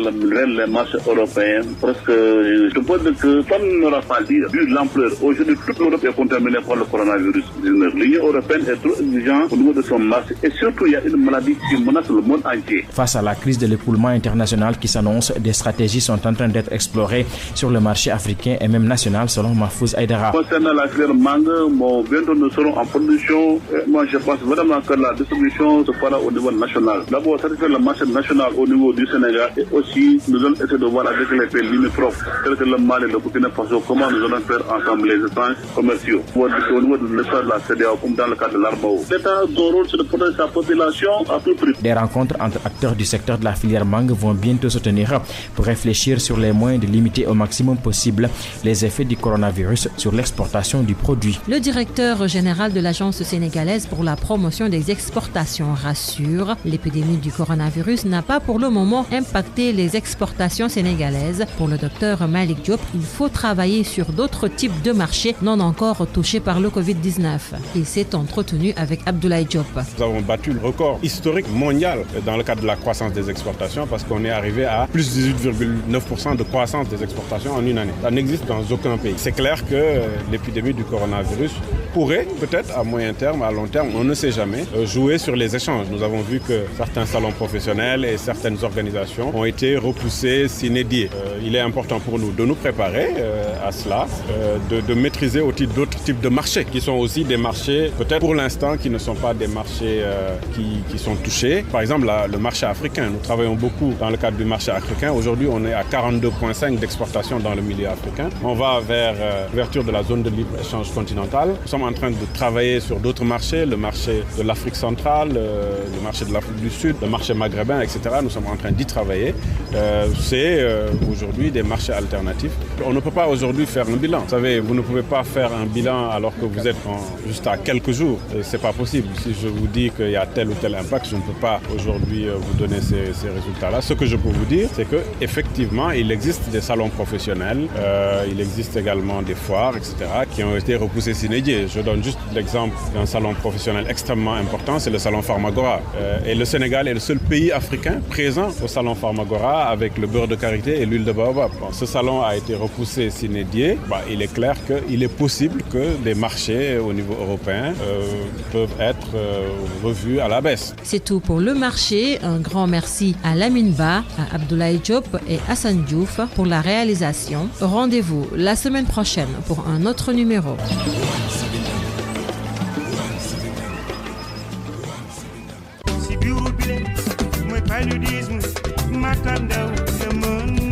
les marchés européens, presque, je peux dire que ça n'aura pas lieu. Vu l'ampleur, aujourd'hui, toute l'Europe est contaminée par le coronavirus. L'Union européenne est trop exigeante au niveau de son marché et surtout, il y a une maladie qui menace le monde entier.
Face à la crise de l'écoulement international qui s'annonce, des stratégies sont en train d'être explorées sur le marché africain et même national selon Mahfouz Aïdara.
Concernant la filière mangue, bon, bientôt nous serons en production. Moi je pense vraiment que la distribution se fera au niveau national. D'abord, satisfaire le marché national au niveau du Sénégal et aussi nous allons essayer de voir avec les pays limitrophes, tels que le Mali et le Burkina Faso, comment nous allons faire ensemble les échanges commerciaux. Au niveau de l'État de la CEDEAO, comme dans le cadre de l'ARBAO. L'État, son rôle, c'est de protéger sa population à tout prix.
Des rencontres entre acteurs du secteur de la filière mangue vont bientôt se tenir pour réfléchir sur les moyens de limiter au maximum possible les effets du coronavirus sur l'exportation du produit.
Le directeur général de l'Agence sénégalaise pour la promotion des exportations rassure, l'épidémie du coronavirus n'a pas pour le moment impacté les exportations sénégalaises. Pour le docteur Malik Diop, il faut travailler sur d'autres types de marchés non encore touchés par le Covid-19. Il s'est entretenu avec Abdoulaye Diop.
Nous avons battu le record historique mondial dans le cadre de la croissance des exportations parce qu'on est arrivé à plus de 18,9% de croissance des exportations en une année. Ça n'existe dans aucun pays. C'est clair que l'épidémie du coronavirus pourrait, peut-être à moyen terme, à long terme, on ne sait jamais, jouer sur les échanges. Nous avons vu que certains salons professionnels et certaines organisations ont été repoussés sine die. Il est important pour nous de nous préparer à cela, de maîtriser aussi d'autres types de marchés qui sont aussi des marchés, peut-être pour l'instant, qui ne sont pas des marchés qui sont touchés. Par exemple, le marché africain. Nous travaillons beaucoup dans le cadre du marché africain. Aujourd'hui, on est à 42,5 d'exportation dans le milieu africain. On va vers l'ouverture de la zone de libre-échange continentale. Nous sommes en train de travailler sur d'autres marchés, le marché de l'Afrique centrale, le marché de l'Afrique du Sud, le marché maghrébin, etc. Nous sommes en train d'y travailler. C'est aujourd'hui des marchés alternatifs. On ne peut pas aujourd'hui faire un bilan. Vous savez, vous ne pouvez pas faire un bilan alors que vous êtes juste à quelques jours. C'est pas possible. Si je vous dis qu'il y a tel ou tel impact, je ne peux pas aujourd'hui vous donner ces résultats-là. Ce que je peux vous dire, c'est qu'effectivement, il existe des salons professionnels, il existe également des foires, etc., qui ont été repoussés sine die. Je donne juste l'exemple d'un salon professionnel extrêmement important, c'est le salon Pharmagora. Et le Sénégal est le seul pays africain présent au salon Pharmagora avec le beurre de karité et l'huile de baobab. Bon, ce salon a été repoussé sine die. Il est clair qu'il est possible que des marchés au niveau européen peuvent être revus à la baisse.
C'est tout pour le marché. Un grand merci à Lamine Ba, à Abdoulaye Diop et Hassan Diouf pour la réalisation. Rendez-vous la semaine prochaine pour un autre numéro.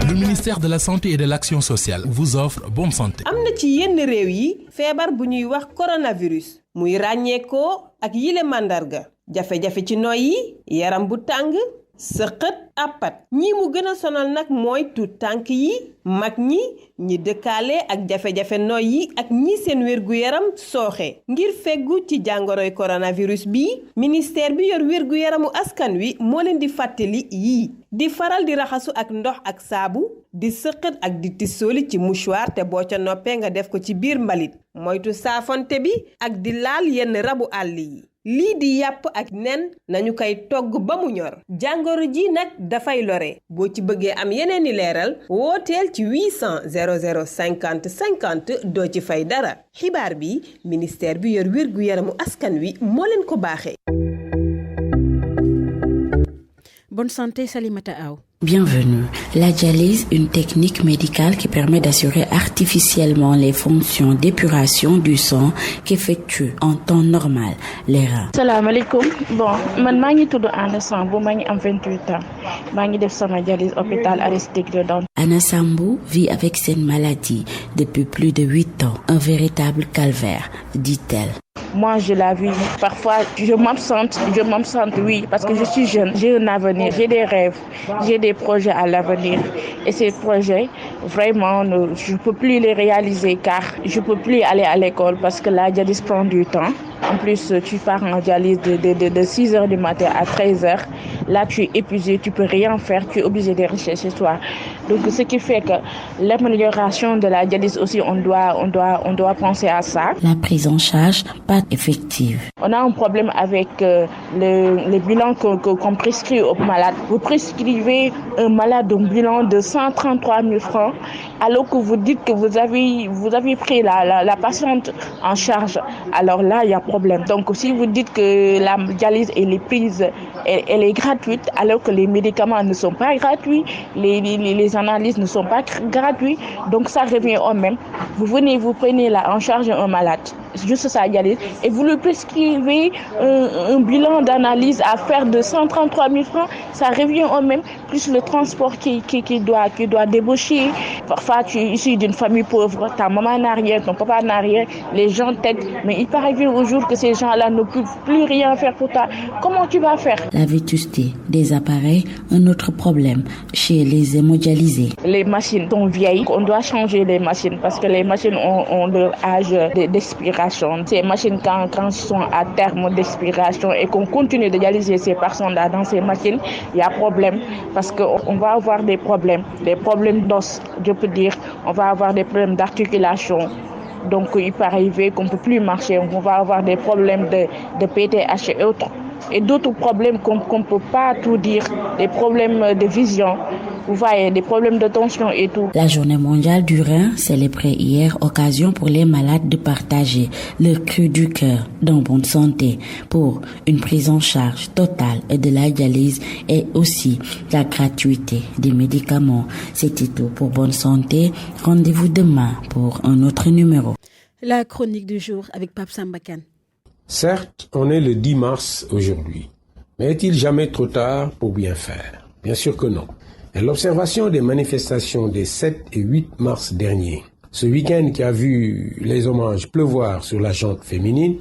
Le ministère de la Santé et de l'Action sociale vous offre bonne santé.
amna ci yenn réew yi feebar bu ñuy wax coronavirus muy ràññeekoo ak yile mandarga jafe-jafe ci noyyi yaram bu tàng sëqët apat ñi mu gën a sonal nag mooy tuut tànk yi mag ñi dëkkaale ak jafe-jafe noyyi ak ñi seen wér-gu-yaram sooxe ngir feggu ci jàngoroy coronavirus bi ministère bi yor wér-gu-yaramu askan wi moo leen di fàttali yii di faral di raxasu ak ndox ak saabu di sëqët ak di tissooli ci mouchoir te boo ca noppee nga def ko ci biir mbalit moytu saafonte bi ak di laal yenn rabu àll yi lii di yàpp ak nen nañu koy togg ba mu ñor jàngoro ji nag dafay lore boo ci bëggee am yeneeni leeral wooteel ci 800 00 50 50 doo ci fay dara xibaar bi ministère bi yor wér-gu-yaramu askan wi moo leen ko baaxee.
bonne santé, Salimata Aou.
Bienvenue. La dialyse, une technique médicale qui permet d'assurer artificiellement les fonctions d'épuration du sang qu'effectuent en temps normal les reins.
Salam alaikum. Bon, man mangi tudd Anna Sambou, mangi am 28 ans. Mangi def sama dialyse hôpital Aristide Le Dantec.
Anna Sambou vit avec cette maladie depuis plus de 8 ans. Un véritable calvaire, dit-elle.
Moi, je la vis. Parfois, je m'absente, oui, parce que je suis jeune. J'ai un avenir, j'ai des rêves, j'ai des projets à l'avenir. Et ces projets, vraiment, je ne peux plus les réaliser car je ne peux plus aller à l'école parce que la dialyse prend du temps. En plus, tu pars en dialyse de 6h du matin à 13h. Là, tu es épuisé, tu ne peux rien faire, tu es obligé de rester chez toi. Donc, ce qui fait que l'amélioration de la dialyse aussi, on doit penser à ça.
La prise en charge, pas effective.
On a un problème avec le bilan qu'on prescrit aux malades. Vous prescrivez un malade un bilan de 133 000 francs, alors que vous dites que vous avez pris la patiente en charge. Alors là, il y a problème. Donc, si vous dites que la dialyse elle est gratuite, alors que les médicaments ne sont pas gratuits, les analyses ne sont pas gratuites, donc ça revient au même. Vous venez, vous prenez en charge un malade, juste sa dialyse, et vous lui prescrivez un bilan d'analyse à faire de 133 000 francs, ça revient au même, plus le transport qui doit débaucher. Parfois, tu es issu d'une famille pauvre, ta maman n'a rien, ton papa n'a rien, les gens t'aident, mais il peut arriver au jour que ces gens-là ne peuvent plus rien faire pour toi. Comment tu vas faire?
La vétusté des appareils, un autre problème chez les hémodialysés.
Les machines sont vieilles, on doit changer les machines parce que les machines ont leur âge d'expiration. Ces machines, quand elles sont à terme d'expiration et qu'on continue de dialyser ces personnes-là dans ces machines, il y a problème parce qu'on va avoir des problèmes d'os, je peux dire, on va avoir des problèmes d'articulation. Donc il peut arriver qu'on ne peut plus marcher, on va avoir des problèmes de PTH et autres. Et d'autres problèmes qu'on ne peut pas tout dire, des problèmes de vision, vous voyez, des problèmes de tension et tout.
La journée mondiale du rein, célébrée hier, occasion pour les malades de partager leur cri du cœur dans bonne santé pour une prise en charge totale de la dialyse et aussi la gratuité des médicaments. C'était tout pour bonne santé. Rendez-vous demain pour un autre numéro.
La chronique du jour avec Pape Sambakan.
Certes, on est le 10 mars aujourd'hui, mais est-il jamais trop tard pour bien faire? Bien sûr que non. Et l'observation des manifestations des 7 et 8 mars derniers, ce week-end qui a vu les hommages pleuvoir sur la jante féminine,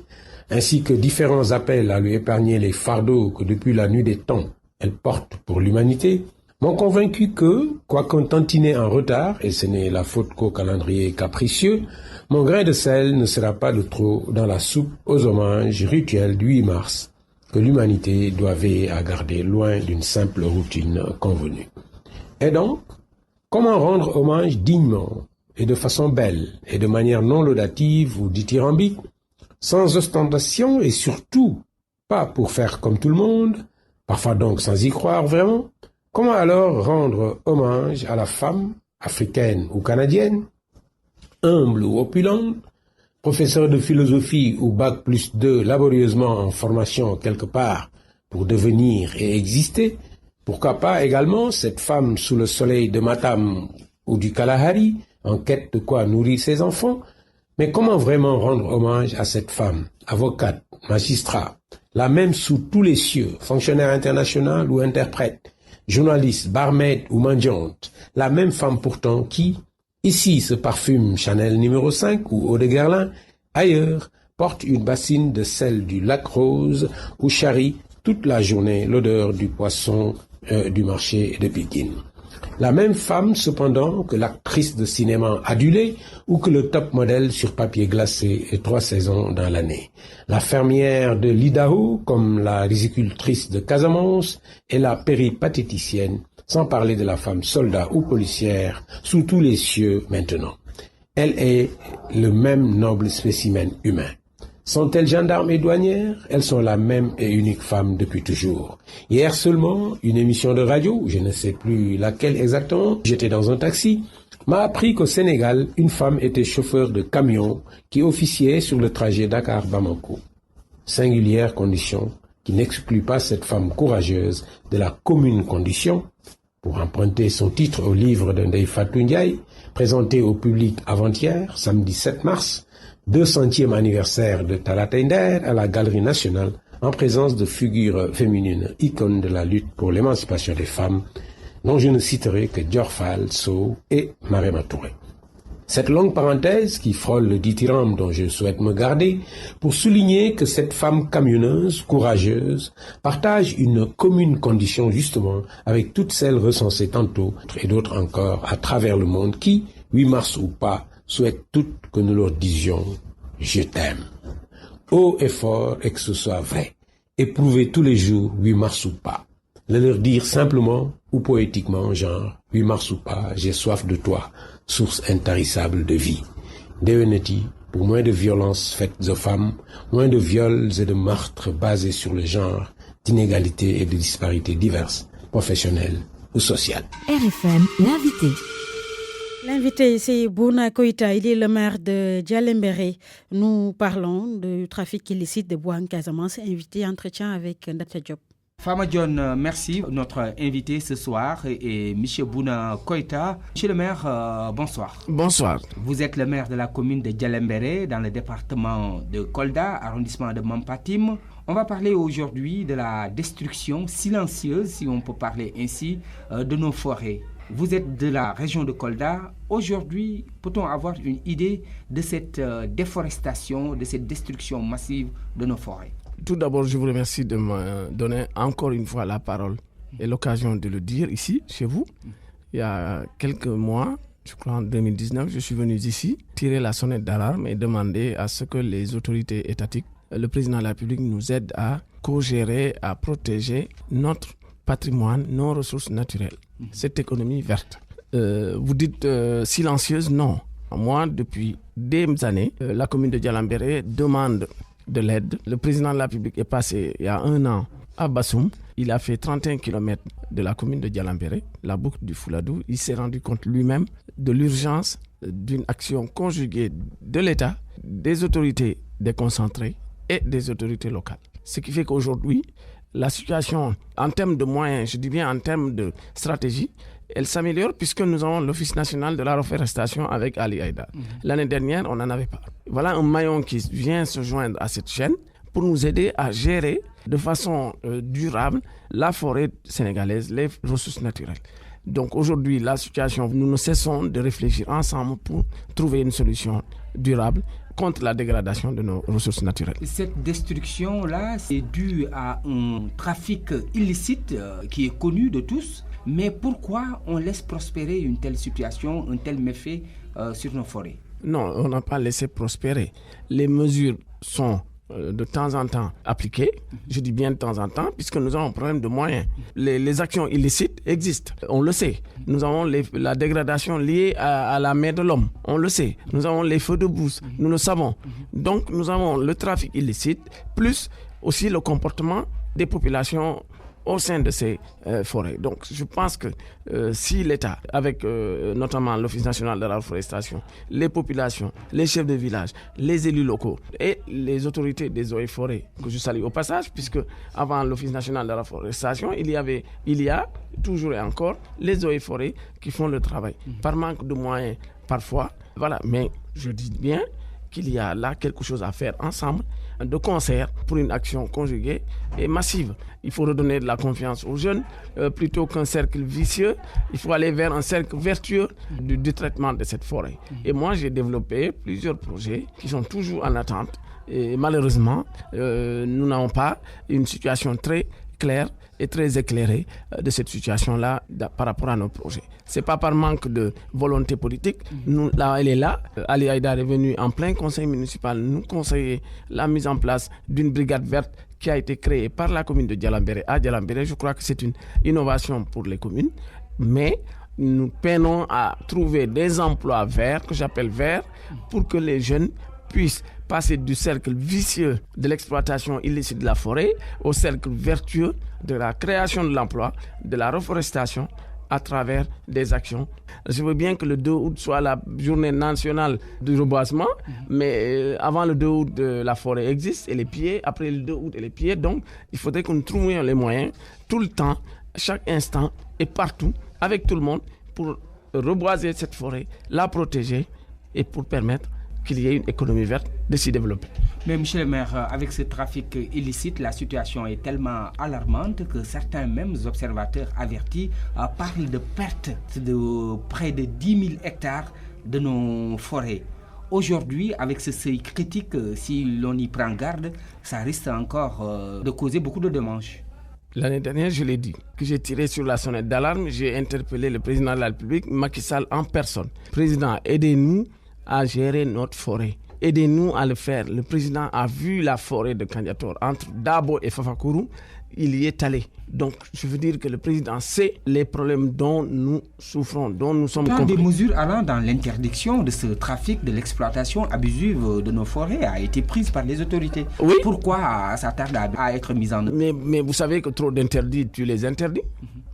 ainsi que différents appels à lui épargner les fardeaux que depuis la nuit des temps elle porte pour l'humanité, m'ont convaincu que, quoiqu'un tantinet en retard, et ce n'est la faute qu'au calendrier capricieux, mon grain de sel ne sera pas de trop dans la soupe aux hommages rituels du 8 mars que l'humanité doit veiller à garder loin d'une simple routine convenue. Et donc, comment rendre hommage dignement et de façon belle et de manière non laudative ou dithyrambique, sans ostentation et surtout pas pour faire comme tout le monde, parfois donc sans y croire vraiment? Comment alors rendre hommage à la femme, africaine ou canadienne, humble ou opulente, professeur de philosophie ou bac plus 2 laborieusement en formation quelque part pour devenir et exister? Pourquoi pas également cette femme sous le soleil de Matam ou du Kalahari, en quête de quoi nourrir ses enfants? Mais comment vraiment rendre hommage à cette femme, avocate, magistrat, la même sous tous les cieux, fonctionnaire international ou interprète, journaliste, barmaid ou mendiante, la même femme pourtant qui, ici se parfume Chanel numéro 5 ou Eau de Guerlain, ailleurs porte une bassine de sel du lac Rose ou charrie toute la journée l'odeur du poisson du marché de Pékin. La même femme cependant que l'actrice de cinéma adulée ou que le top modèle sur papier glacé et 3 saisons dans l'année. La fermière de l'Idaho comme la rizicultrice de Casamance et la péripatéticienne, sans parler de la femme soldat ou policière sous tous les cieux maintenant. Elle est le même noble spécimen humain. Sont-elles gendarmes et douanières? Elles sont la même et unique femme depuis toujours. Hier seulement, une émission de radio, je ne sais plus laquelle exactement, j'étais dans un taxi, m'a appris qu'au Sénégal, une femme était chauffeur de camion qui officiait sur le trajet Dakar-Bamako. Singulière condition qui n'exclut pas cette femme courageuse de la commune condition, pour emprunter son titre au livre de Ndeye Fatou Ndiaye, présenté au public avant-hier, samedi 7 mars, 200e anniversaire de Talata Nder à la Galerie nationale, en présence de figures féminines, icônes de la lutte pour l'émancipation des femmes, dont je ne citerai que Dior Fall, Sow et Marema Touré. Cette longue parenthèse qui frôle le dithyrambe dont je souhaite me garder pour souligner que cette femme camionneuse, courageuse, partage une commune condition justement avec toutes celles recensées tantôt et d'autres encore à travers le monde qui, 8 mars ou pas, souhaitent toutes que nous leur disions « Je t'aime ». Haut et fort et que ce soit vrai. Éprouver tous les jours, 8 mars ou pas. Le leur dire simplement ou poétiquement, genre, 8 mars ou pas, j'ai soif de toi, source intarissable de vie. Déwénati, pour moins de violences faites aux femmes, moins de viols et de meurtres basés sur le genre, d'inégalités et de disparités diverses, professionnelles ou sociales.
RFM, l'invité.
L'invité ici, Bouna Koïta, il est le maire de Djalembéré. Nous parlons du trafic illicite de bois en Casamance. Invité entretien avec Ndata Diop.
Fama John, merci. Notre invité ce soir est M. Bouna Koïta. Monsieur le maire, bonsoir.
Bonsoir.
Vous êtes le maire de la commune de Djalembéré, dans le département de Kolda, arrondissement de Mampatim. On va parler aujourd'hui de la destruction silencieuse, si on peut parler ainsi, de nos forêts. Vous êtes de la région de Kolda. Aujourd'hui, peut-on avoir une idée de cette déforestation, de cette destruction massive de nos forêts?
Tout d'abord, je vous remercie de me donner encore une fois la parole et l'occasion de le dire ici, chez vous. Il y a quelques mois, je crois en 2019, je suis venu ici tirer la sonnette d'alarme et demander à ce que les autorités étatiques, le président de la République nous aide à co-gérer, à protéger notre patrimoine, nos ressources naturelles, cette économie verte. Vous dites silencieuse, non. Moi, depuis des années, la commune de Djalembéré demande de l'aide. Le président de la République est passé il y a 1 an à Bassoum. Il a fait 31 km de la commune de Djalembéré, la boucle du Fouladou. Il s'est rendu compte lui-même de l'urgence d'une action conjuguée de l'État, des autorités déconcentrées et des autorités locales. Ce qui fait qu'aujourd'hui, la situation en termes de moyens, je dis bien en termes de stratégie, elle s'améliore puisque nous avons l'Office national de la reforestation avec Ali Haïdar. L'année dernière, on n'en avait pas. Voilà un maillon qui vient se joindre à cette chaîne pour nous aider à gérer de façon durable la forêt sénégalaise, les ressources naturelles. Donc aujourd'hui, la situation, nous ne cessons de réfléchir ensemble pour trouver une solution durable contre la dégradation de nos ressources naturelles.
Cette destruction-là, c'est dû à un trafic illicite qui est connu de tous. Mais pourquoi on laisse prospérer une telle situation, un tel méfait sur nos forêts?
Non, on n'a pas laissé prospérer. Les mesures sont de temps en temps appliquées. Je dis bien de temps en temps, puisque nous avons un problème de moyens. Les actions illicites existent, on le sait. Nous avons la dégradation liée à la main de l'homme, on le sait. Nous avons les feux de brousse, nous le savons. Donc nous avons le trafic illicite, plus aussi le comportement des populations au sein de ces forêts. Donc je pense que si l'État, avec notamment l'Office national de la reforestation, les populations, les chefs de village, les élus locaux et les autorités des eaux et forêts, que je salue au passage, puisque avant l'Office national de la reforestation, il y a toujours et encore les eaux et forêts qui font le travail. Par manque de moyens parfois, voilà, mais je dis bien qu'il y a là quelque chose à faire ensemble, de concert, pour une action conjuguée et massive. Il faut redonner de la confiance aux jeunes, plutôt qu'un cercle vicieux. Il faut aller vers un cercle vertueux du traitement de cette forêt. Et moi, j'ai développé plusieurs projets qui sont toujours en attente. Et malheureusement, nous n'avons pas une situation très claire et très éclairée de cette situation-là par rapport à nos projets. Ce n'est pas par manque de volonté politique. Nous, là, elle est là. Ali Haïdar est venu en plein conseil municipal nous conseiller la mise en place d'une brigade verte qui a été créée par la commune de Djalembéré à Djalembéré. Je crois que c'est une innovation pour les communes. Mais nous peinons à trouver des emplois verts, que j'appelle verts, pour que les jeunes puissent passer du cercle vicieux de l'exploitation illicite de la forêt au cercle vertueux de la création de l'emploi, de la reforestation à travers des actions. Je veux bien que le 2 août soit la journée nationale du reboisement, mais avant le 2 août, la forêt existe et les pieds, après le 2 août et les pieds. Donc, il faudrait que nous trouvions les moyens tout le temps, chaque instant et partout, avec tout le monde, pour reboiser cette forêt, la protéger et pour permettre qu'il y ait une économie verte de s'y développer.
Mais monsieur le maire, avec ce trafic illicite, la situation est tellement alarmante que certains mêmes observateurs avertis parlent de perte de près de 10 000 hectares de nos forêts. Aujourd'hui, avec ce seuil critique, si l'on y prend garde, ça risque encore de causer beaucoup de dommages.
L'année dernière, je l'ai dit, que j'ai tiré sur la sonnette d'alarme, j'ai interpellé le président de la République, Macky Sall, en personne. Président, aidez-nous à gérer notre forêt. Aidez-nous à le faire. Le président a vu la forêt de Kandiator entre Dabo et Fafakuru. Il y est allé. Donc, je veux dire que le président sait les problèmes dont nous souffrons, dont nous sommes compris.
Des mesures allant dans l'interdiction de ce trafic, de l'exploitation abusive de nos forêts a été prise par les autorités.
Oui.
Pourquoi ça tarde à être mis en œuvre?
Mais vous savez que trop d'interdits, tu les interdis.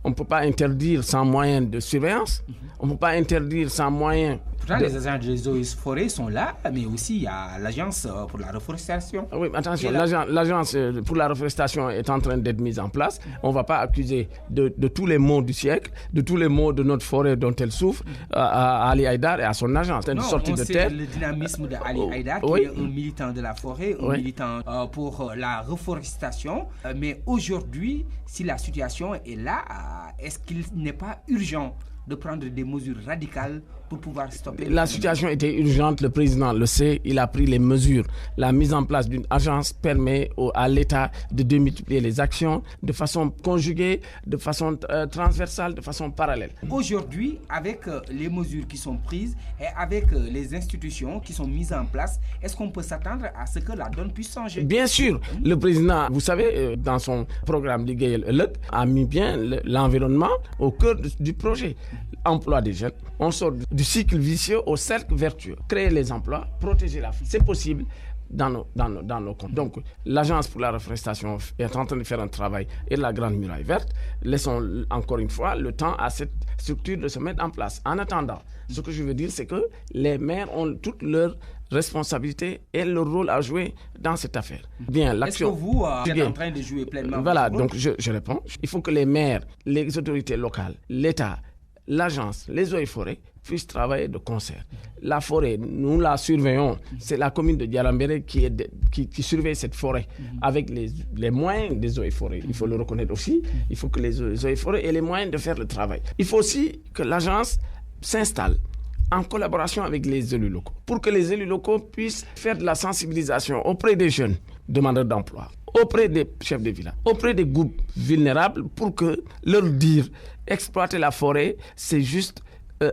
On ne peut pas interdire sans moyen de surveillance. On ne peut pas interdire sans moyen...
Pourtant, les agents des eaux et forêts sont là, mais aussi il y a l'agence pour la reforestation.
Oui, attention, l'agence pour la reforestation est en train d'être mise en place. On ne va pas accuser de tous les maux du siècle, de tous les maux de notre forêt dont elle souffre, à Ali Haïdar et à son agence.
Non, on sait le dynamisme d'Ali Haïdar, qui est un militant de la forêt, un militant pour la reforestation. Mais aujourd'hui, si la situation est là, est-ce qu'il n'est pas urgent de prendre des mesures radicales pour pouvoir stopper?
La situation était urgente, le président le sait, il a pris les mesures. La mise en place d'une agence permet à l'État de démultiplier les actions de façon conjuguée, de façon transversale, de façon parallèle.
Aujourd'hui, avec les mesures qui sont prises et avec les institutions qui sont mises en place, est-ce qu'on peut s'attendre à ce que la donne puisse changer?
Bien sûr, le président, vous savez, dans son programme Ligue a mis bien l'environnement au cœur du projet. Emploi des jeunes, on sort du cycle vicieux au cercle vertueux. Créer les emplois, protéger la forêt, c'est possible dans nos comptes. Donc, l'Agence pour la reforestation est en train de faire un travail et la Grande Muraille Verte. Laissons encore une fois le temps à cette structure de se mettre en place. En attendant, ce que je veux dire, c'est que les maires ont toutes leurs responsabilités et leur rôle à jouer dans cette affaire. Bien, l'action.
Est-ce que vous êtes en train de jouer pleinement?
Voilà, donc je réponds. Il faut que les maires, les autorités locales, l'État, l'agence, les eaux et forêts puissent travailler de concert. La forêt, nous la surveillons. C'est la commune de Dialambéré qui surveille cette forêt avec les moyens des eaux et forêts. Il faut le reconnaître aussi. Il faut que les eaux et forêts aient les moyens de faire le travail. Il faut aussi que l'agence s'installe en collaboration avec les élus locaux pour que les élus locaux puissent faire de la sensibilisation auprès des jeunes demandeurs d'emploi, auprès des chefs de village, auprès des groupes vulnérables pour que leur dire exploiter la forêt, c'est juste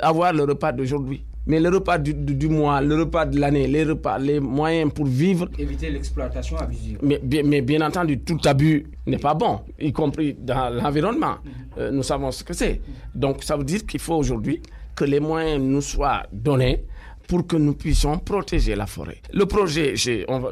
avoir le repas d'aujourd'hui. Mais le repas du mois, le repas de l'année, les moyens pour vivre...
Éviter l'exploitation abusive.
Mais bien entendu, tout abus n'est pas bon, y compris dans l'environnement. Nous savons ce que c'est. Donc ça veut dire qu'il faut aujourd'hui que les moyens nous soient donnés pour que nous puissions protéger la forêt. Le projet,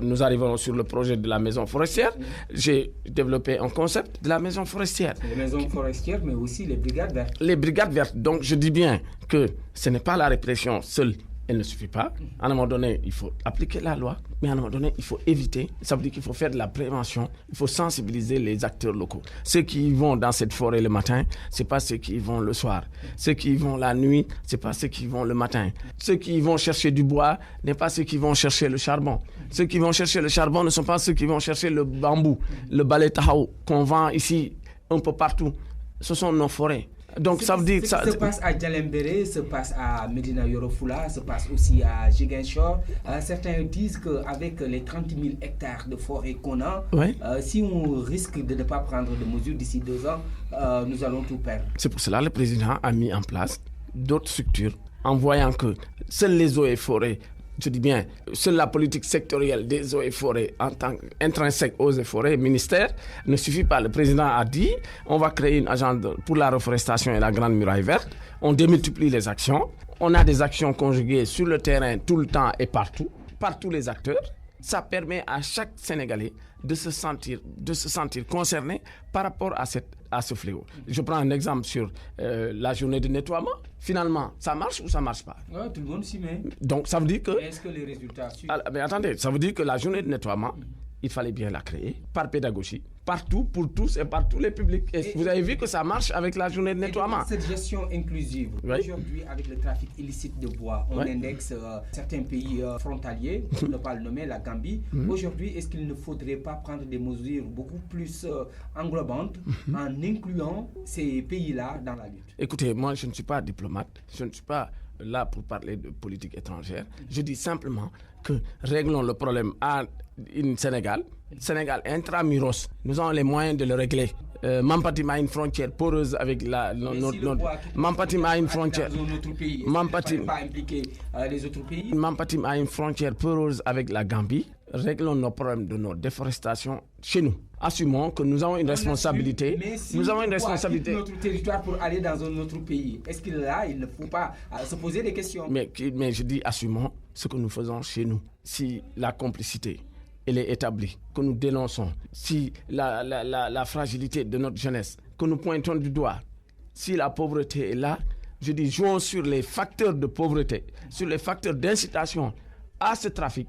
nous arrivons sur le projet de la maison forestière. J'ai développé un concept de la maison forestière.
Les maisons forestières, mais aussi les brigades vertes.
Les brigades vertes. Donc je dis bien que ce n'est pas la répression seule. Elle ne suffit pas. À un moment donné, il faut appliquer la loi, mais à un moment donné, il faut éviter. Ça veut dire qu'il faut faire de la prévention. Il faut sensibiliser les acteurs locaux. Ceux qui vont dans cette forêt le matin, c'est pas ceux qui vont le soir. Ceux qui vont la nuit, c'est pas ceux qui vont le matin. Ceux qui vont chercher du bois, n'est pas ceux qui vont chercher le charbon. Ceux qui vont chercher le charbon ne sont pas ceux qui vont chercher le bambou, le balai tahao qu'on vend ici un peu partout. Ce sont nos forêts. Donc ça veut dire que ça
se passe à Djalembéré, se passe à Medina Yorofula, se passe aussi à Ziguinchor. Certains disent qu'avec les 30 000 hectares de forêt qu'on a, si on risque de ne pas prendre de mesures d'ici 2 ans, nous allons tout perdre.
C'est pour cela que le président a mis en place d'autres structures en voyant que seules les eaux et forêts, je dis bien, seule la politique sectorielle des eaux et forêts en tant qu'intrinsèque eaux et forêts, ministère, ne suffit pas. Le président a dit, on va créer une agence pour la reforestation et la Grande Muraille Verte. On démultiplie les actions. On a des actions conjuguées sur le terrain tout le temps et partout, par tous les acteurs. Ça permet à chaque Sénégalais de se sentir concernés par rapport à ce fléau. Je prends un exemple sur la journée de nettoiement. Finalement, ça marche ou ça ne marche pas?
Ouais, tout le monde s'y met.
Donc, ça veut dire que...
Est-ce que les résultats suivent?
Mais attendez, ça veut dire que la journée de nettoiement, il fallait bien la créer par pédagogie, partout, pour tous et par tous les publics. Et vous avez vu que ça marche avec la journée de nettoiement.
Cette gestion inclusive, aujourd'hui, avec le trafic illicite de bois, on indexe certains pays frontaliers, pour ne pas le nommer, la Gambie. Aujourd'hui, est-ce qu'il ne faudrait pas prendre des mesures beaucoup plus englobantes en incluant ces pays-là dans la lutte?
Écoutez, moi, je ne suis pas diplomate, je ne suis pas là pour parler de politique étrangère. Je dis simplement que réglons le problème à Sénégal intramuros. Nous avons les moyens de le régler. Mampatim a une frontière poreuse avec Mampatim a une frontière.
Mampatim pas impliquer les autres pays.
Mampatim a une frontière poreuse avec la Gambie. Réglons nos problèmes de notre déforestation chez nous. Assumons que nous avons une responsabilité.
Mais si
nous avons une responsabilité.
Notre territoire pour aller dans un autre pays, est-ce qu'il ne faut pas se poser des questions?
Mais je dis assumons ce que nous faisons chez nous. Si la complicité elle est établie, que nous dénonçons, si la fragilité de notre jeunesse, que nous pointons du doigt, si la pauvreté est là, je dis jouons sur les facteurs de pauvreté, sur les facteurs d'incitation à ce trafic.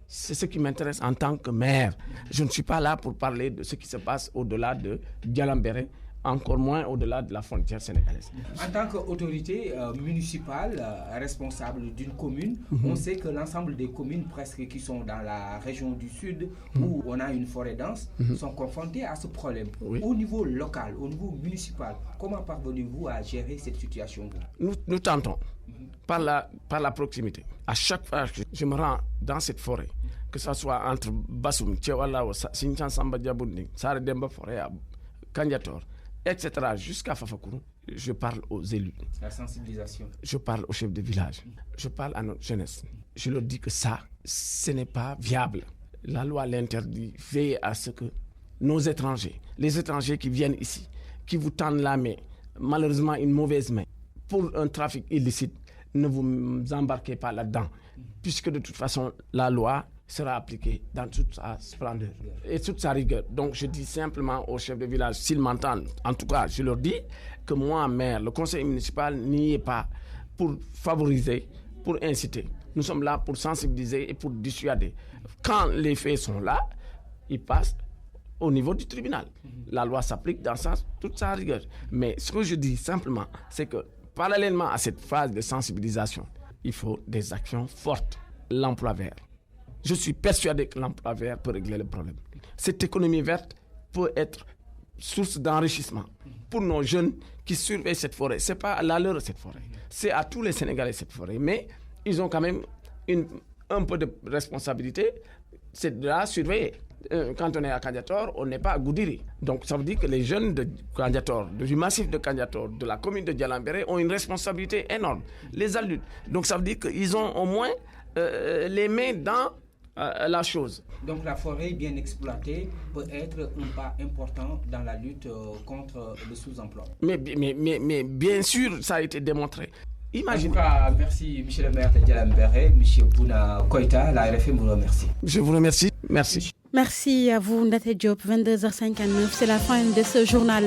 C'est ce qui m'intéresse en tant que maire. Je ne suis pas là pour parler de ce qui se passe au-delà de Djalambéré, encore moins au-delà de la frontière sénégalaise.
En tant qu'autorité municipale responsable d'une commune, on sait que l'ensemble des communes presque qui sont dans la région du sud où on a une forêt dense sont confrontées à ce problème. Au niveau local, au niveau municipal, comment parvenez-vous à gérer cette situation?
Nous tentons par la proximité. À chaque fois que je me rends dans cette forêt, que ce soit entre Bassoum, Tchewala, Sinchan Samba Diabounding, Sare Demba Forêt, Kandiator, etc., jusqu'à Fafakourou, je parle aux élus.
La sensibilisation.
Je parle aux chefs de village. Je parle à notre jeunesse. Je leur dis que ça, ce n'est pas viable. La loi l'interdit. Veillez à ce que nos étrangers, les étrangers qui viennent ici, qui vous tendent la main, malheureusement une mauvaise main, pour un trafic illicite, ne vous embarquez pas là-dedans. Puisque de toute façon, la loi sera appliquée dans toute sa splendeur et toute sa rigueur. Donc je dis simplement aux chefs de village, s'ils m'entendent, en tout cas je leur dis que moi, maire, le conseil municipal n'y est pas pour favoriser, pour inciter. Nous sommes là pour sensibiliser et pour dissuader. Quand les faits sont là, ils passent au niveau du tribunal. La loi s'applique dans toute sa rigueur. Mais ce que je dis simplement, c'est que parallèlement à cette phase de sensibilisation, il faut des actions fortes. L'emploi vert. Je suis persuadé que l'emploi vert peut régler le problème. Cette économie verte peut être source d'enrichissement pour nos jeunes qui surveillent cette forêt. Ce n'est pas à la leur cette forêt, c'est à tous les Sénégalais cette forêt. Mais ils ont quand même un peu de responsabilité, c'est de la surveiller. Quand on est à Kandiator, on n'est pas à Goudiri. Donc ça veut dire que les jeunes de Kandiator, du massif de Kandiator, de la commune de Djalambéré, ont une responsabilité énorme. Les adultes. Donc ça veut dire qu'ils ont au moins les mains dans la chose.
Donc la forêt bien exploitée peut être un pas important dans la lutte contre le sous-emploi.
Mais bien sûr, ça a été démontré. Imaginez.
En tout cas, merci Monsieur le maire de Djalambéré, Monsieur Bouna Koïta, la RFM vous remercie.
Je vous remercie. Merci.
Merci à vous, Ndate Diop, 22h59. C'est la fin de ce journal.